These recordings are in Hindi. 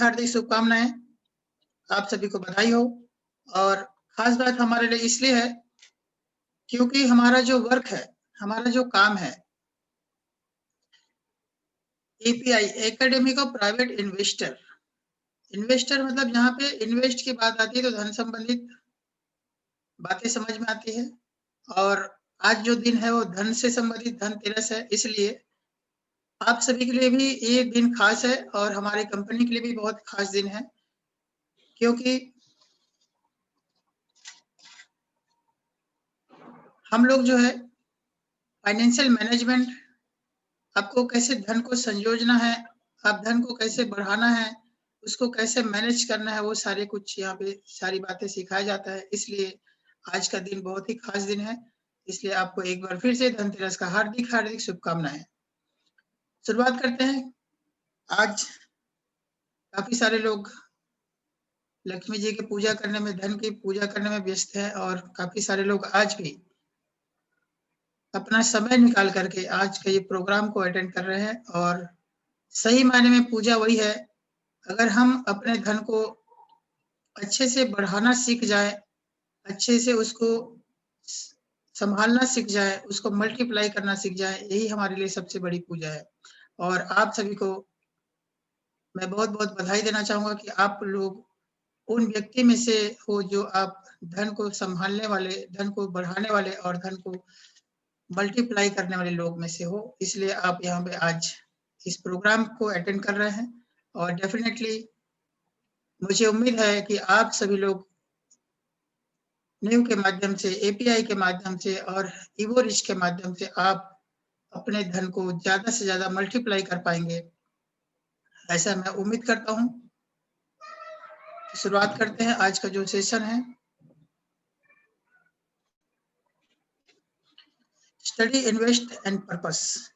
हार्दिक शुभकामनाएं, आप सभी को बधाई हो। और खास बात हमारे लिए इसलिए है क्योंकि हमारा जो वर्क है, हमारा जो काम है, API academic of private investor, investor मतलब यहाँ पे इन्वेस्ट की बात आती है तो धन संबंधित बातें समझ में आती है। और आज जो दिन है वो धन से संबंधित धनतेरस है, इसलिए आप सभी के लिए भी ये दिन खास है और हमारी कंपनी के लिए भी बहुत खास दिन है, क्योंकि हम लोग जो है फाइनेंशियल मैनेजमेंट, आपको कैसे धन को संयोजना है, आप धन को कैसे बढ़ाना है, उसको कैसे मैनेज करना है, वो सारे कुछ यहाँ पे सारी बातें सिखाया जाता है। इसलिए आज का दिन बहुत ही खास दिन है, इसलिए आपको एक बार फिर से धनतेरस का हार्दिक हार्दिक शुभकामनाएं। शुरुआत करते हैं। आज काफी सारे लोग लक्ष्मी जी की पूजा करने में, धन की पूजा करने में व्यस्त है और काफी सारे लोग आज भी अपना समय निकाल करके आज के ये प्रोग्राम को अटेंड कर रहे हैं। और सही मायने में पूजा वही है, अगर हम अपने धन को अच्छे से बढ़ाना सीख जाए, अच्छे से उसको संभालना सीख जाए, उसको मल्टीप्लाई करना सीख जाए, यही हमारे लिए सबसे बड़ी पूजा है। और आप सभी को मैं बहुत बहुत बधाई देना चाहूंगा कि आप लोग उन व्यक्ति में से हो जो आप धन को संभालने वाले, धन को बढ़ाने वाले और धन को मल्टीप्लाई करने वाले लोग में से हो। इसलिए आप यहाँ पे आज इस प्रोग्राम को अटेंड कर रहे हैं और डेफिनेटली मुझे उम्मीद है कि आप सभी लोग न्यू के माध्यम से, एपीआई के माध्यम से और इवोरिच के माध्यम से आप अपने धन को ज्यादा से ज्यादा मल्टीप्लाई कर पाएंगे, ऐसा मैं उम्मीद करता हूं। शुरुआत करते हैं आज का जो सेशन है, स्टडी इन्वेस्ट एंड पर्पस।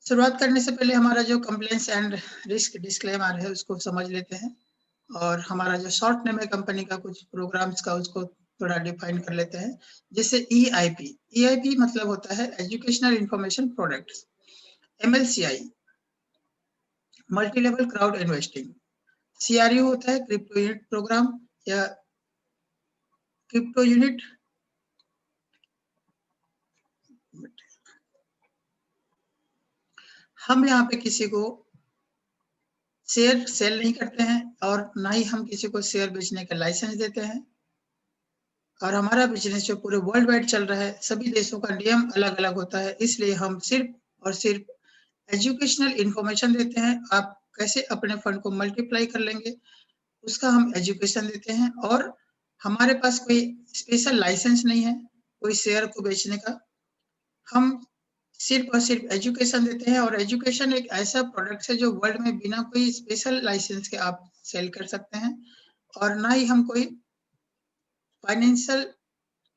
शुरुआत करने से पहले हमारा जो कंप्लेंट्स एंड रिस्क डिस्क्लेमर है उसको समझ लेते हैं, और हमारा जो शॉर्ट नेम है कंपनी का कुछ प्रोग्राम्स का, उसको थोड़ा डिफाइन कर लेते हैं। जैसे EIP मतलब होता है educational information products. MLCI multi level crowd investing. CRU होता है क्रिप्टो यूनिट प्रोग्राम या क्रिप्टो यूनिट। हम यहाँ पे किसी को शेयर सेल नहीं करते हैं और ना ही हम किसी को शेयर बेचने का लाइसेंस देते हैं। और हमारा बिजनेस जो पूरे वर्ल्ड वाइड चल रहा है, सभी देशों का नियम अलग अलग होता है, इसलिए हम सिर्फ और सिर्फ एजुकेशनल इंफॉर्मेशन देते हैं। आप कैसे अपने फंड को मल्टीप्लाई कर लेंगे उसका हम एजुकेशन देते हैं। और हमारे पास कोई स्पेशल लाइसेंस नहीं है कोई शेयर को बेचने का, हम सिर्फ और सिर्फ एजुकेशन देते हैं। और एजुकेशन एक ऐसा प्रोडक्ट है जो वर्ल्ड में बिना कोई स्पेशल लाइसेंस के आप सेल कर सकते हैं। और ना ही हम कोई फाइनेंशियल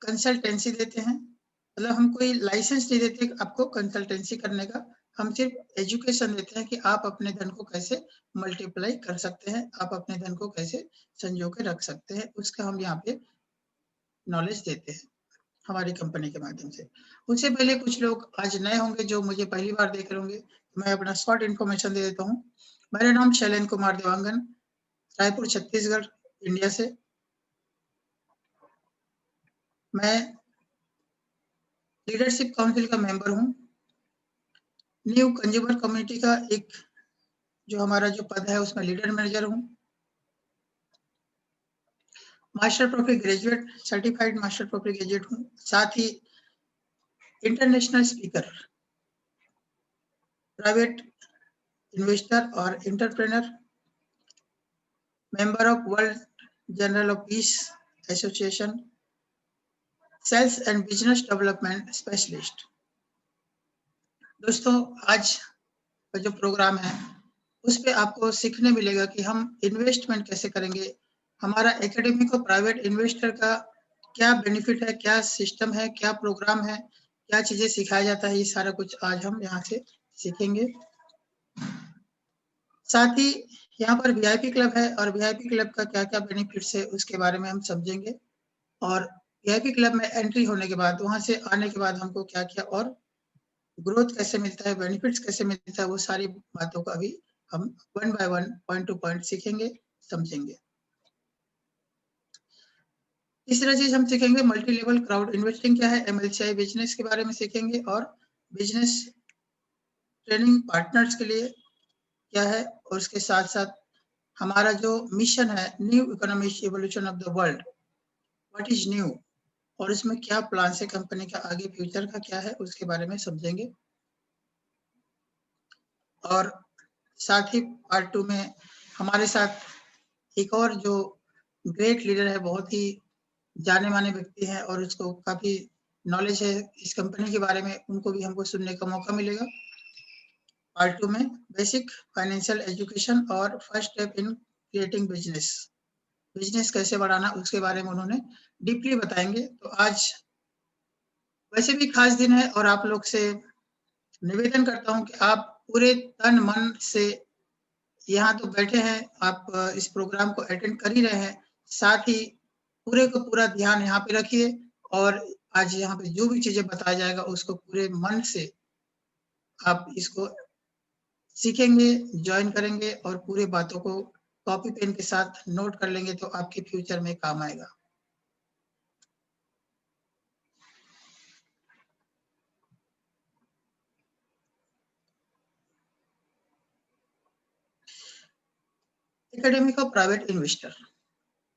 कंसल्टेंसी देते हैं, मतलब हम कोई लाइसेंस नहीं देते आपको कंसल्टेंसी करने का, हम सिर्फ एजुकेशन देते हैं कि आप अपने धन को कैसे मल्टीप्लाई कर सकते हैं, आप अपने धन को कैसे संजो के रख सकते हैं, उसका हम यहाँ पे नॉलेज देते हैं हमारी कंपनी के माध्यम से। उससे पहले कुछ लोग आज नए होंगे जो मुझे पहली बार देख रहे होंगे, मैं अपना शॉर्ट इन्फॉर्मेशन दे देता हूँ। मेरा नाम शैलेंद्र कुमार देवांगन, रायपुर छत्तीसगढ़ इंडिया से। मैं लीडरशिप काउंसिल का मेंबर हूँ। न्यू कंज्यूमर कम्युनिटी का एक जो हमारा जो पद है उसमें लीडर मैनेजर हूँ। Master profi graduate, certified master profi graduate हूँ, साथ ही इंटरनेशनल स्पीकर, प्राइवेट इन्वेस्टर और entrepreneur, member of world journal of peace association, sales and business development specialist. दोस्तों, आज का जो प्रोग्राम है उस पे आपको सीखने मिलेगा कि हम इन्वेस्टमेंट कैसे करेंगे, हमारा एकेडमी को प्राइवेट इन्वेस्टर का क्या बेनिफिट है, क्या सिस्टम है, क्या प्रोग्राम है, क्या चीजें सिखाया जाता है, ये सारा कुछ आज हम यहाँ से सीखेंगे। साथ ही यहाँ पर वीआईपी क्लब है और वीआईपी क्लब का क्या-क्या बेनिफिट्स है उसके बारे में हम समझेंगे और वीआईपी क्लब में एंट्री होने के बाद वहाँ से आने के बाद हमको क्या-क्या और ग्रोथ कैसे मिलता है, बेनिफिट्स कैसे मिलता है, वो सारी बातों का भी हम one by one, point two point सीखेंगे, समझेंगे। तीसरा चीज़ हम सीखेंगे मल्टी लेवल क्राउड इन्वेस्टिंग क्या है, एमएलसीआई बिज़नेस के बारे में सीखेंगे और बिज़नेस ट्रेनिंग पार्टनर्स के लिए क्या है और उसके साथ-साथ हमारा जो मिशन है new economic evolution of the world, what is new और इसमें क्या प्लान है कंपनी का आगे फ्यूचर का क्या है उसके बारे में समझेंगे। और साथ ही पार्ट 2 में हमारे साथ एक और जो ग्रेट लीडर है, बहुत ही जाने-माने व्यक्ति हैं और उसको काफ़ी नॉलेज है इस कंपनी के बारे में, उनको भी हमको सुनने का मौका मिलेगा। पार्ट 2 में बेसिक फाइनेंशियल एजुकेशन और first step in creating business. Business कैसे बढ़ाना उसके बारे में उन्होंने डीपली बताएँगे। तो आज वैसे भी खास दिन है और आप लोग से निवेदन करता हूँ कि आप पूरे तन-मन से यहाँ तो बैठे हैं, आप इस प्रोग्राम को अटेंड कर ही रहे हैं, साथ ही पूरे का पूरा ध्यान यहाँ पे रखिए और आज यहाँ पे जो भी चीज़ें बताया जाएगा उसको पूरे मन से आप इसको सीखेंगे, जॉइन करेंगे और पूरी बातों को कॉपी पेन के साथ नोट कर लेंगे तो आपके फ्यूचर में काम आएगा। एकेडमिक ऑफ प्राइवेट इन्वेस्टर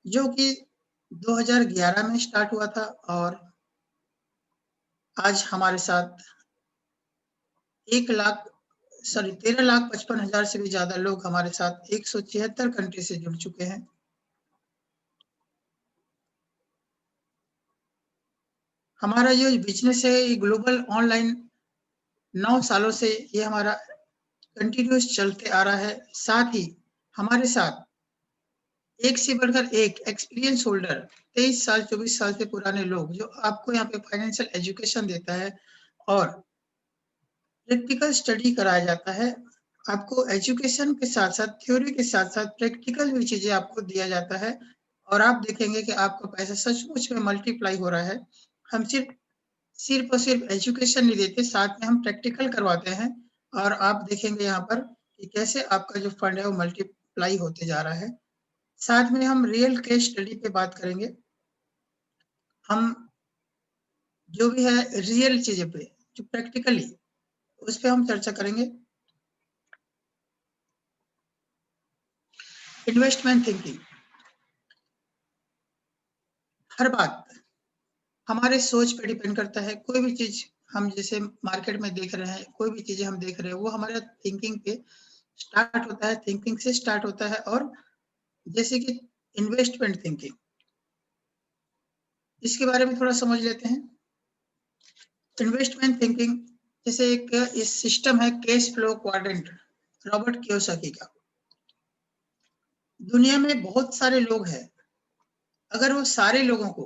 जो कि 2011 में स्टार्ट हुआ था और आज हमारे साथ 13,55,000 से भी ज़्यादा लोग हमारे साथ 176 कंट्री से जुड़ चुके हैं। हमारा जो बिज़नेस है ये ग्लोबल ऑनलाइन 9 सालों से ये हमारा कंटिन्यूअस चलते आ रहा है। साथ ही हमारे साथ एक से बढ़कर एक एक्सपीरियंस होल्डर 23 साल, 24 साल से पुराने लोग जो आपको यहाँ पे फाइनेंशियल एजुकेशन देता है और प्रैक्टिकल स्टडी कराया जाता है। आपको एजुकेशन के साथ-साथ, थ्योरी के साथ-साथ प्रैक्टिकल भी चीज़ें आपको दिया जाता है और आप देखेंगे कि आपका पैसा सचमुच में मल्टीप्लाई हो रहा है। हम सिर्फ़ और सिर्फ़ एजुकेशन नहीं देते, साथ में हम प्रैक्टिकल करवाते हैं और आप देखेंगे यहाँ पर कि कैसे आपका जो फंड है वो मल्टीप्लाई होते जा रहा है। साथ में हम रियल केस स्टडी पे बात करेंगे। हम जो भी है रियल चीज़ें पे, जो प्रैक्टिकली उस पे हम चर्चा करेंगे। इन्वेस्टमेंट थिंकिंग, हर बात हमारे सोच पे डिपेंड करता है। कोई भी चीज़ हम जैसे मार्केट में देख रहे हैं, कोई भी चीज़ें हम देख रहे हैं, वो हमारे थिंकिंग पे स्टार्ट होता है, थिंकिंग से स्टार्ट होता है और जैसे कि इन्वेस्टमेंट थिंकिंग, इसके बारे में थोड़ा समझ लेते हैं। इन्वेस्टमेंट थिंकिंग जैसे एक इस सिस्टम है cash flow quadrant, Robert Kiyosaki का। दुनिया में बहुत सारे लोग हैं, अगर वो सारे लोगों को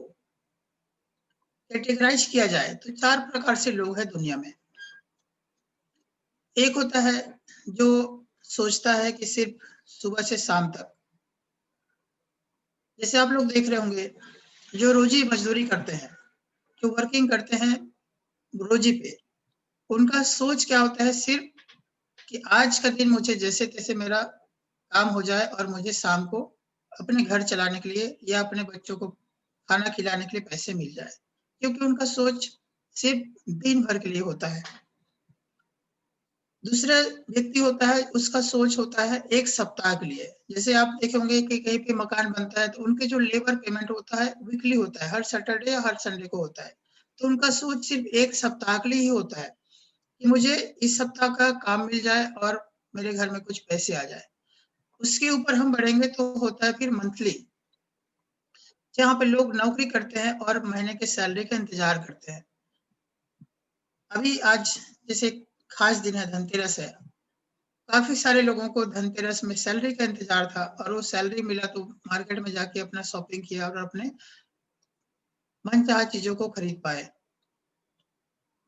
कैटेगराइज किया जाए तो 4 प्रकार से लोग हैं दुनिया में। एक होता है जो सोचता है कि सिर्फ सुबह से शाम तक, जैसे आप लोग देख रहे होंगे जो रोजी मजदूरी करते हैं, जो वर्किंग करते हैं रोजी पे, उनका सोच क्या होता है सिर्फ कि आज का दिन मुझे जैसे-तैसे मेरा काम हो जाए और मुझे शाम को अपने घर चलाने के लिए या अपने बच्चों को खाना खिलाने के लिए पैसे मिल जाए, क्योंकि उनका सोच सिर्फ दिन भर के लिए होता है। दूसरा व्यक्ति होता है, उसका सोच होता है 1 सप्ताह के लिए। जैसे आप देखे होंगे कि कहीं पे मकान बनता है तो उनके जो लेबर पेमेंट होता है वीकली होता है, हर सैटरडे या हर संडे को होता है। तो उनका सोच सिर्फ 1 सप्ताह के लिए ही होता है कि मुझे इस सप्ताह का काम मिल जाए और मेरे घर में कुछ पैसे आ जाए। उसके ऊपर हम बढ़ेंगे तो होता है फिर मंथली, जहाँ पे लोग नौकरी करते हैं और महीने के सैलरी का इंतज़ार करते हैं। अभी आज जैसे खास दिन है, धनतेरस है। काफ़ी सारे लोगों को धनतेरस में सैलरी का इंतज़ार था और वो सैलरी मिला तो मार्केट में जाके अपना शॉपिंग किया और अपने मनचाहा चीज़ों को खरीद पाए।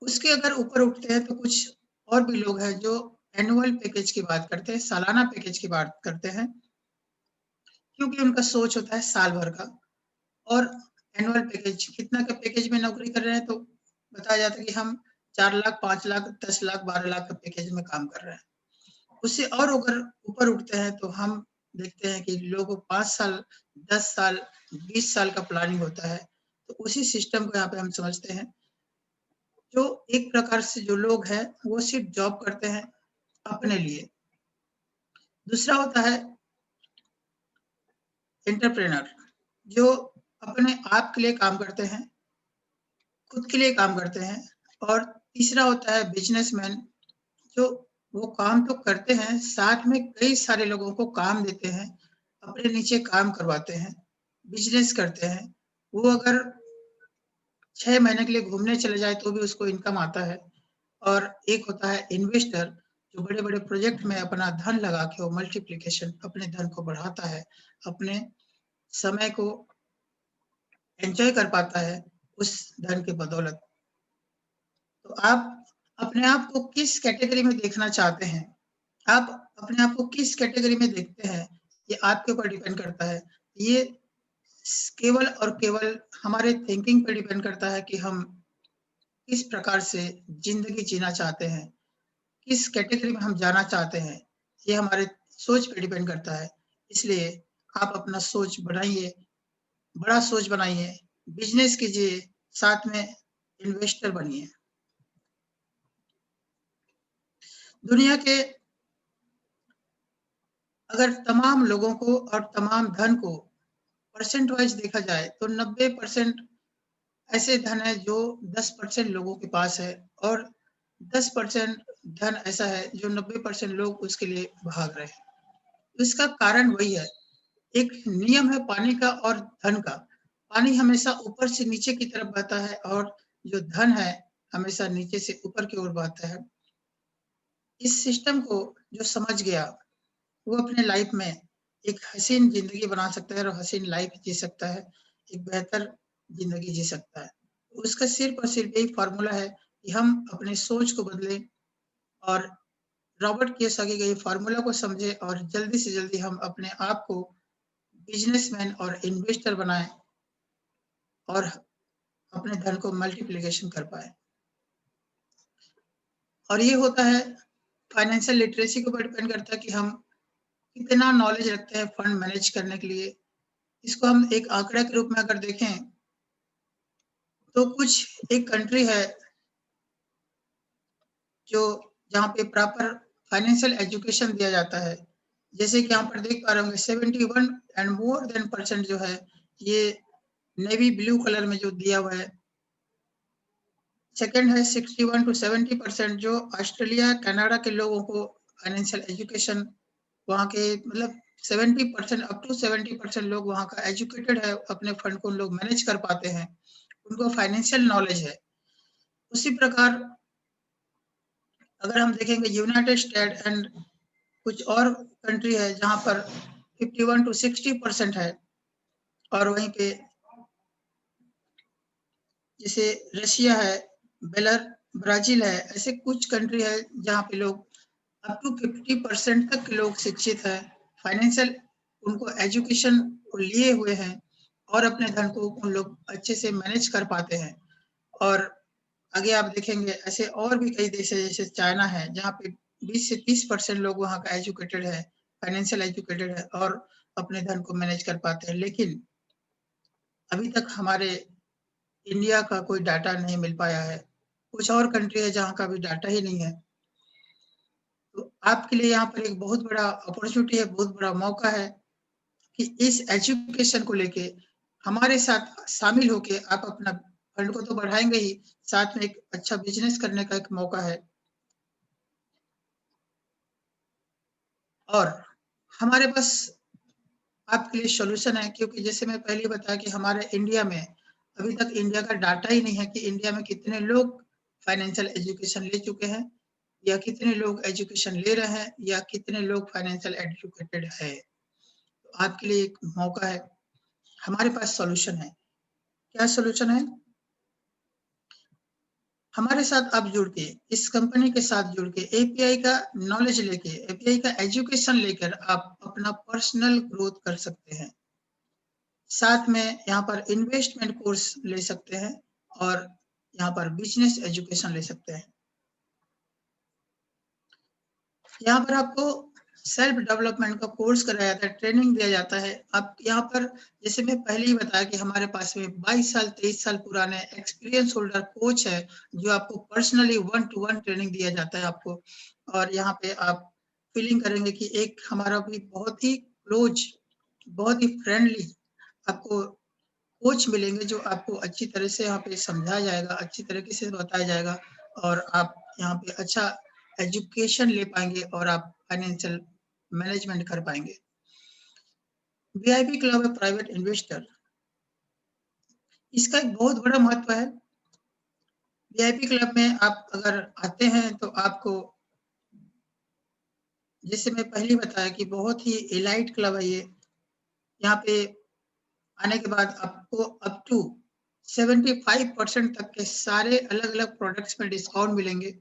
उसके अगर ऊपर उठते हैं तो कुछ और भी लोग हैं जो एनुअल पैकेज की बात करते हैं, सालाना पैकेज की बात करते हैं, क्योंकि उनका सोच होता है साल भर का। और एनुअल पैकेज कितना का पैकेज में नौकरी कर रहे हैं, तो बताया जाता है कि हम 4 लाख, 5 लाख, 10 लाख, 12 लाख का पैकेज में काम कर रहे हैं। उससे और अगर ऊपर उठते हैं तो हम देखते हैं कि लोगों को 5 साल, 10 साल, 20 साल का प्लानिंग होता है। तो उसी सिस्टम को यहाँ पे हम समझते हैं। जो एक प्रकार से जो लोग हैं, वो सिर्फ जॉब करते हैं अपने लिए। दूसरा होता है एंटरप्रेन्योर, जो अपने आप के लिए काम करते हैं, खुद के लिए काम करते हैं। और तीसरा होता है बिजनेसमैन, जो वो काम तो करते हैं, साथ में कई सारे लोगों को काम देते हैं, अपने नीचे काम करवाते हैं, बिजनेस करते हैं। वो अगर 6 महीने के लिए घूमने चले जाए तो भी उसको इनकम आता है। और एक होता है इन्वेस्टर, जो बड़े-बड़े प्रोजेक्ट में अपना धन लगा के वो मल्टीप्लिकेशन अपने धन को बढ़ाता है, अपने समय को एन्जॉय कर पाता है उस धन की बदौलत। तो आप अपने आप को किस कैटेगरी में देखना चाहते हैं? आप अपने आप को किस कैटेगरी में देखते हैं, ये आपके ऊपर डिपेंड करता है। ये केवल और केवल हमारे थिंकिंग पे डिपेंड करता है कि हम किस प्रकार से ज़िंदगी जीना चाहते हैं, किस कैटेगरी में हम जाना चाहते हैं, ये हमारे सोच पे डिपेंड करता है। इसलिए आप अपना सोच बढ़ाइए, बड़ा सोच बनाइए, बिज़नेस कीजिए, साथ में इन्वेस्टर बनिए। दुनिया के अगर तमाम लोगों को और तमाम धन को परसेंट वाइज़ देखा जाए तो 90% ऐसे धन है जो 10% लोगों के पास है, और 10% धन ऐसा है जो 90% लोग उसके लिए भाग रहे हैं। इसका कारण वही है, एक नियम है पानी का और धन का। पानी हमेशा ऊपर से नीचे की तरफ बहता है, और जो धन है हमेशा नीचे से ऊपर की ओर बहता है। इस सिस्टम को जो समझ गया, वो अपने लाइफ में एक हसीन ज़िंदगी बना सकता है और हसीन लाइफ जी सकता है, एक बेहतर ज़िंदगी जी सकता है। उसका सिर्फ़ और सिर्फ़ यही फ़ॉर्मूला है कि हम अपनी सोच को बदलें, और रॉबर्ट कियोसाकी के ये फ़ॉर्मूला को समझें, और जल्दी से जल्दी हम अपने आप को बिज़नेसमैन और इन्वेस्टर बनाएँ, और अपने धन को मल्टीप्लिकेशन कर पाएँ। और ये होता है फाइनेंशियल लिटरेसी के ऊपर डिपेंड करता है कि हम कितना नॉलेज रखते हैं फंड मैनेज करने के लिए। इसको हम एक आंकड़ा के रूप में अगर देखें, तो कुछ एक कंट्री है जो जहाँ पे प्रॉपर फाइनेंशियल एजुकेशन दिया जाता है। जैसे कि यहाँ पर देख पा रहे होंगे 71 एंड मोर देन परसेंट जो है, ये नेवी ब्लू कलर में जो दिया हुआ है। सेकंड है 61 टू 70% जो ऑस्ट्रेलिया, कनाडा के लोगों को फाइनेंशियल एजुकेशन, वहाँ के मतलब 70% अप टू 70% लोग वहाँ का एजुकेटेड है, अपने फंड को लोग मैनेज कर पाते हैं, उनको फाइनेंशियल नॉलेज है। उसी प्रकार अगर हम देखेंगे यूनाइटेड स्टेट एंड कुछ और कंट्री है जहाँ पर 51 टू 60% है, और वहीं पे जैसे रशिया है, ब्राज़ील है, ऐसे कुछ कंट्री है जहाँ पे लोग अप टू 50% तक के लोग शिक्षित हैं, फाइनेंशियल उनको एजुकेशन को लिए हुए हैं, और अपने धन को उन लोग अच्छे से मैनेज कर पाते हैं। और आगे आप देखेंगे ऐसे और भी कई देश है, जैसे चाइना है, जहाँ पे 20 से 30% लोग वहाँ का एजुकेटेड है, फाइनेंशियल एजुकेटेड है, और अपने धन को मैनेज कर पाते हैं। लेकिन अभी तक हमारे इंडिया का कोई डाटा नहीं मिल पाया है। कुछ और कंट्री है जहाँ का भी डाटा ही नहीं है। तो आपके लिए यहाँ पर एक बहुत बड़ा अपॉर्च्युनिटी है, बहुत बड़ा मौका है कि इस एजुकेशन को लेके हमारे साथ शामिल होके आप अपना फंड को तो बढ़ाएँगे ही, साथ में एक अच्छा बिज़नेस करने का एक मौका है। और हमारे पास आपके लिए सॉल्यूशन है, क्योंकि जैसे मैं पहले ही बताया कि हमारे इंडिया में अभी तक इंडिया का डाटा ही नहीं है कि इंडिया में कितने लोग फाइनेंशियल एजुकेशन ले चुके हैं, या कितने लोग एजुकेशन ले रहे हैं, या कितने लोग फाइनेंशियल एजुकेटेड है। तो आपके लिए एक मौका है, हमारे पास सॉल्यूशन है। क्या सॉल्यूशन है? हमारे साथ आप जुड़ के, इस कंपनी के साथ जुड़ के एपीआई का नॉलेज लेके, एपीआई का एजुकेशन लेकर आप अपना पर्सनल ग्रोथ कर सकते हैं। साथ में यहाँ पर इन्वेस्टमेंट कोर्स ले सकते हैं और यहाँ पर बिजनेस एजुकेशन ले सकते हैं। यहाँ पर आपको सेल्फ डेवलपमेंट का कोर्स कराया जाता है, ट्रेनिंग दिया जाता है। आप यहाँ पर, जैसे मैं पहले ही बताया कि हमारे पास में 22 साल 23 साल पुराने एक्सपीरियंस होल्डर कोच है, जो आपको पर्सनली 1 to 1 ट्रेनिंग दिया जाता है आपको। और यहाँ पे आप फीलिंग करेंगे कि एक हमारा भी बहुत ही क्लोज, बहुत ही फ्रेंडली आपको कोच मिलेंगे, जो आपको अच्छी तरह से यहाँ पे समझाया जाएगा, अच्छी तरीके से बताया जाएगा और आप यहाँ पे अच्छा एजुकेशन ले पाएंगे और आप फाइनेंशियल मैनेजमेंट कर पाएंगे। वीआईपी क्लब है प्राइवेट इन्वेस्टर, इसका एक बहुत बड़ा महत्व है। वीआईपी क्लब में आप अगर आते हैं तो आपको, जैसे मैं पहले बताया कि बहुत ही एलाइट क्लब है ये। यहाँ पे आने के बाद आपको अप टू 75% तक के सारे अलग अलग प्रोडक्ट्स में डिस्काउंट मिलेंगे।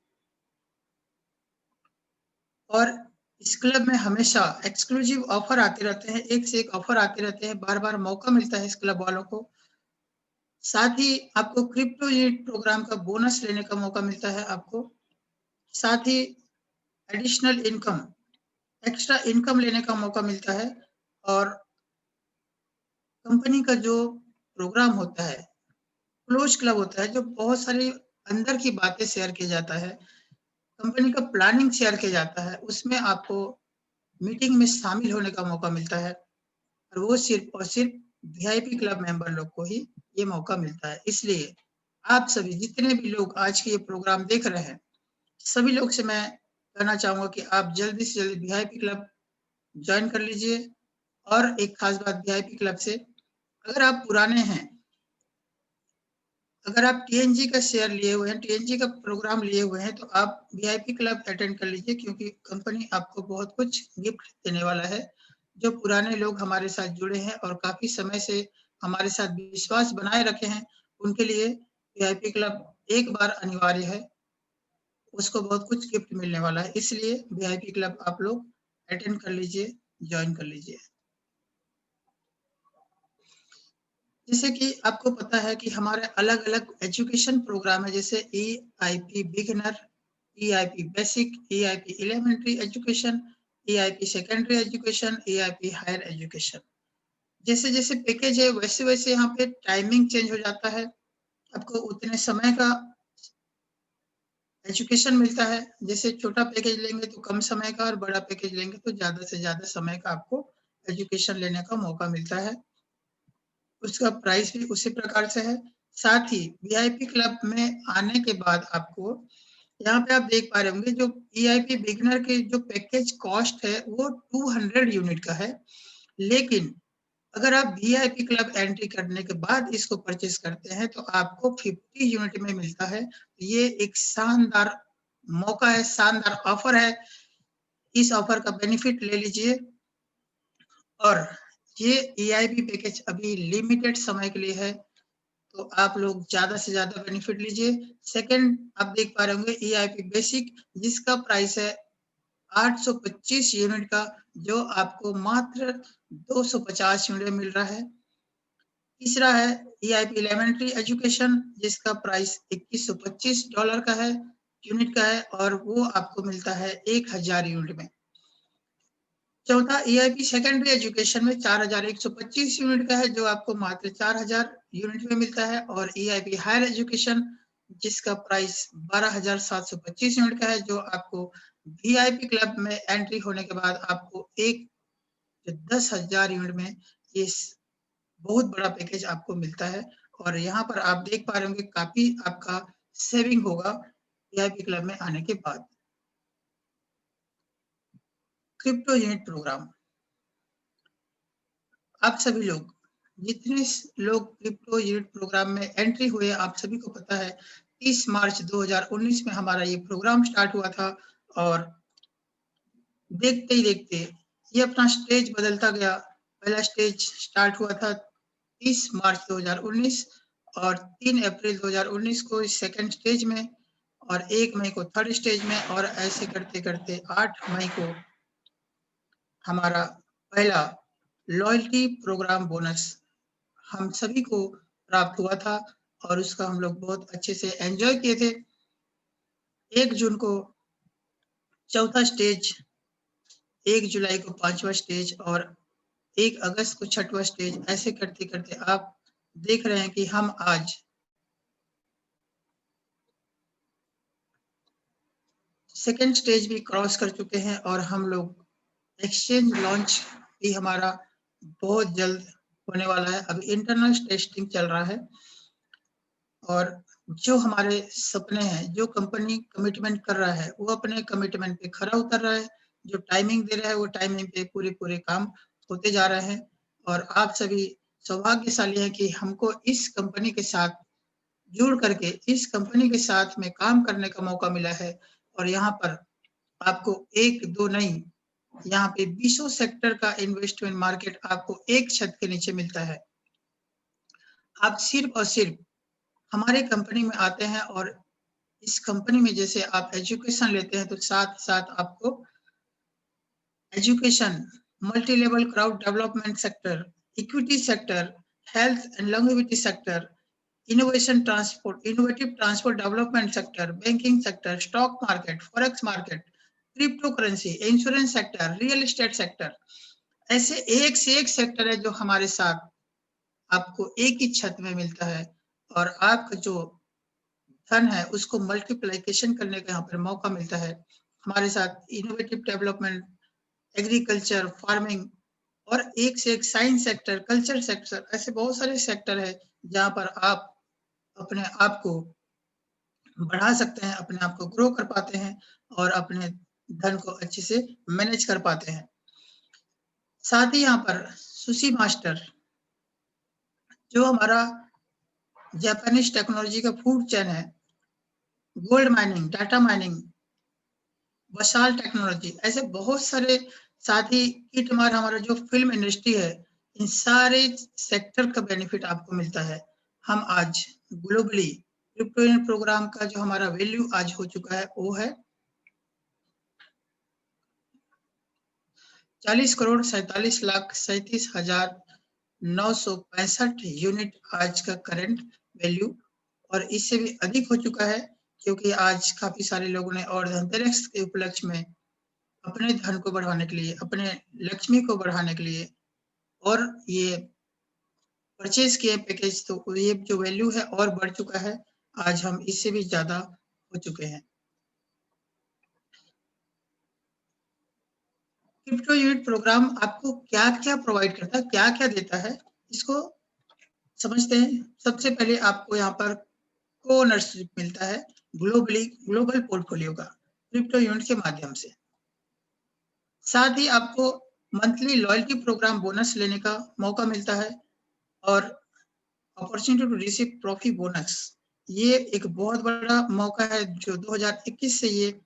और इस क्लब में हमेशा एक्सक्लूसिव ऑफर आते रहते हैं, एक से एक ऑफर आते रहते हैं, बार बार मौका मिलता है इस क्लब वालों को। साथ ही आपको क्रिप्टो यूनिट प्रोग्राम का बोनस लेने का मौका मिलता है आपको। साथ ही एडिशनल इनकम, एक्स्ट्रा इनकम लेने का मौका मिलता है। और कंपनी का जो प्रोग्राम होता है, क्लोज क्लब होता है, जो बहुत सारी अंदर की बातें शेयर की जाता है, कंपनी का प्लानिंग शेयर किया जाता है, उसमें आपको मीटिंग में शामिल होने का मौका मिलता है। और वो सिर्फ और सिर्फ वीआईपी क्लब मेंबर लोग को ही ये मौका मिलता है। इसलिए आप सभी जितने भी लोग आज के ये प्रोग्राम देख रहे हैं, सभी लोग से मैं कहना चाहूंगा कि आप जल्दी से जल्दी वीआईपी क्लब ज्वाइन कर लीजिए। और एक खास बात वीआईपी क्लब से, अगर आप पुराने हैं, अगर आप टीएनजी का शेयर लिए हुए हैं, टीएनजी का प्रोग्राम लिए हुए हैं, तो आप वीआईपी क्लब अटेंड कर लीजिए, क्योंकि कंपनी आपको बहुत कुछ गिफ्ट देने वाला है। जो पुराने लोग हमारे साथ जुड़े हैं और काफी समय से हमारे साथ विश्वास बनाए रखे हैं, उनके लिए वीआईपी क्लब एक बार अनिवार्य है, उसको बहुत कुछ गिफ्ट मिलने वाला है। इसलिए वीआईपी क्लब आप लोग अटेंड कर लीजिए, ज्वाइन कर लीजिए। जैसे कि आपको पता है कि हमारे अलग अलग एजुकेशन प्रोग्राम है, जैसे EIP beginner, EIP basic, EIP elementary education, EIP secondary education, EIP higher education. जैसे जैसे पैकेज है वैसे वैसे यहाँ पे टाइमिंग चेंज हो जाता है, आपको उतने समय का एजुकेशन मिलता है। जैसे छोटा पैकेज लेंगे तो कम समय का, और बड़ा पैकेज लेंगे तो ज्यादा से ज्यादा समय का आपको एजुकेशन लेने का मौका मिलता है। उसका प्राइस भी उसी प्रकार से है। साथ ही वीआईपी क्लब में आने के बाद आपको यहाँ पे आप देख पा रहे होंगे, जो ईआईपी बिगनर के जो पैकेज कॉस्ट है वो 200 यूनिट का है। लेकिन अगर आप वीआईपी क्लब एंट्री करने के बाद इसको परचेस करते हैं तो आपको 50 यूनिट में मिलता है। ये एक शानदार मौका है, शानदार ऑफर है। इस ऑफर का बेनिफिट ले लीजिए। और ये ईआईपी पैकेज अभी लिमिटेड समय के लिए है, तो आप लोग ज्यादा से ज्यादा बेनिफिट लीजिए। सेकंड, आप देख पा रहे होंगे EIP बेसिक, जिसका प्राइस है 825 यूनिट का, जो आपको मात्र 250 यूनिट में मिल रहा है। तीसरा है EIP एलिमेंट्री एजुकेशन, जिसका प्राइस $2125 का है, यूनिट का है, और वो आपको मिलता है 1000 यूनिट में। चौथा EIP सेकेंडरी एजुकेशन में 4125 यूनिट का है, जो आपको मात्र 4000 यूनिट में मिलता है। और EIP हायर एजुकेशन, जिसका प्राइस 12725 यूनिट का है, जो आपको VIP क्लब में एंट्री होने के बाद आपको 10,000 यूनिट में ये बहुत बड़ा पैकेज आपको मिलता है। और यहाँ पर आप देख पा रहे होंगे काफी आपका सेविंग होगा VIP क्लब में आने के बाद। क्रिप्टो यूनिट प्रोग्राम, आप सभी लोग जितने लोग क्रिप्टो यूनिट प्रोग्राम में एंट्री हुए, आप सभी को पता है 30 मार्च 2019 में हमारा ये प्रोग्राम स्टार्ट हुआ था। और देखते ही देखते ये अपना स्टेज बदलता गया। पहला स्टेज स्टार्ट हुआ था 30 मार्च 2019, और 3 अप्रैल 2019 को इस सेकंड स्टेज में और 1 मई को थर्ड स्टेज में, और ऐसे करते-करते 8 मई को हमारा पहला लॉयल्टी प्रोग्राम बोनस हम सभी को प्राप्त हुआ था और उसका हम लोग बहुत अच्छे से एन्जॉय किए थे। 1 जून को चौथा स्टेज, 1 जुलाई को 5वां स्टेज और 1 अगस्त को 6वां स्टेज, ऐसे करते-करते आप देख रहे हैं कि हम आज सेकंड स्टेज भी क्रॉस कर चुके हैं और हम लोग एक्सचेंज लॉन्च भी हमारा बहुत जल्द होने वाला है। अभी इंटरनल टेस्टिंग चल रहा है और जो हमारे सपने हैं, जो कंपनी कमिटमेंट कर रहा है, वो अपने कमिटमेंट पे खरा उतर रहा है। जो टाइमिंग दे रहा है, वो टाइमिंग पे पूरे-पूरे काम होते जा रहे हैं और आप सभी सौभाग्यशाली हैं कि हमको इस कंपनी के साथ जुड़ करके इस कंपनी के साथ में काम करने का मौका मिला है और यहाँ पर आपको 1-2 नहीं, यहाँ पे बीसों सेक्टर का इन्वेस्टमेंट मार्केट आपको एक छत के नीचे मिलता है। आप सिर्फ और सिर्फ हमारे कंपनी में आते हैं और इस कंपनी में जैसे आप एजुकेशन लेते हैं तो साथ-साथ आपको education, multi level crowd development sector, equity sector, health and longevity sector, innovative transport development sector, banking sector, stock market, forex market, crypto currency, insurance sector, real estate sector, ऐसे एक से एक सेक्टर है जो हमारे साथ आपको एक ही छत में मिलता है और आपका जो धन है उसको मल्टीप्लिकेशन करने का यहाँ पर मौका मिलता है। हमारे साथ इनोवेटिव डेवलपमेंट, एग्रीकल्चर, फार्मिंग और एक से एक साइंस सेक्टर, कल्चर सेक्टर, ऐसे बहुत सारे सेक्टर है जहाँ पर आप अपने आप को बढ़ा सकते हैं, अपने आप को ग्रो कर पाते हैं और अपने धन को अच्छे से मैनेज कर पाते हैं। साथ ही यहाँ पर सुशी मास्टर जो हमारा जापानीज टेक्नोलॉजी का फूड चेन है, gold mining, data mining, vassal technology, ऐसे बहुत सारे, साथ ही किटमार हमारा जो फिल्म इंडस्ट्री है, इन सारे सेक्टर का बेनिफिट आपको मिलता है। हम आज ग्लोबली क्रिप्टो प्रोग्राम का जो हमारा वैल्यू आज हो चुका है वो है 40,47,37,965 यूनिट आज का करंट वैल्यू, और इससे भी अधिक हो चुका है क्योंकि आज काफी सारे लोगों ने और धनतेरस के उपलक्ष्य में अपने धन को बढ़ाने के लिए, अपने लक्ष्मी को बढ़ाने के लिए और ये परचेज किए पैकेज, तो ये जो वैल्यू है और बढ़ चुका है। आज हम इससे भी ज्यादा हो चुके हैं। क्रिप्टो यूनिट प्रोग्राम आपको क्या-क्या प्रोवाइड करता है, क्या-क्या देता है, इसको समझते हैं। सबसे पहले आपको यहाँ पर को-ओनरशिप मिलता है ग्लोबल पोर्टफोलियो का क्रिप्टो यूनिट के माध्यम से। साथ ही आपको मंथली लॉयल्टी प्रोग्राम बोनस लेने का मौका मिलता है और opportunity to receive trophy bonus, ये एक बहुत बड़ा मौका है जो 2021 से ये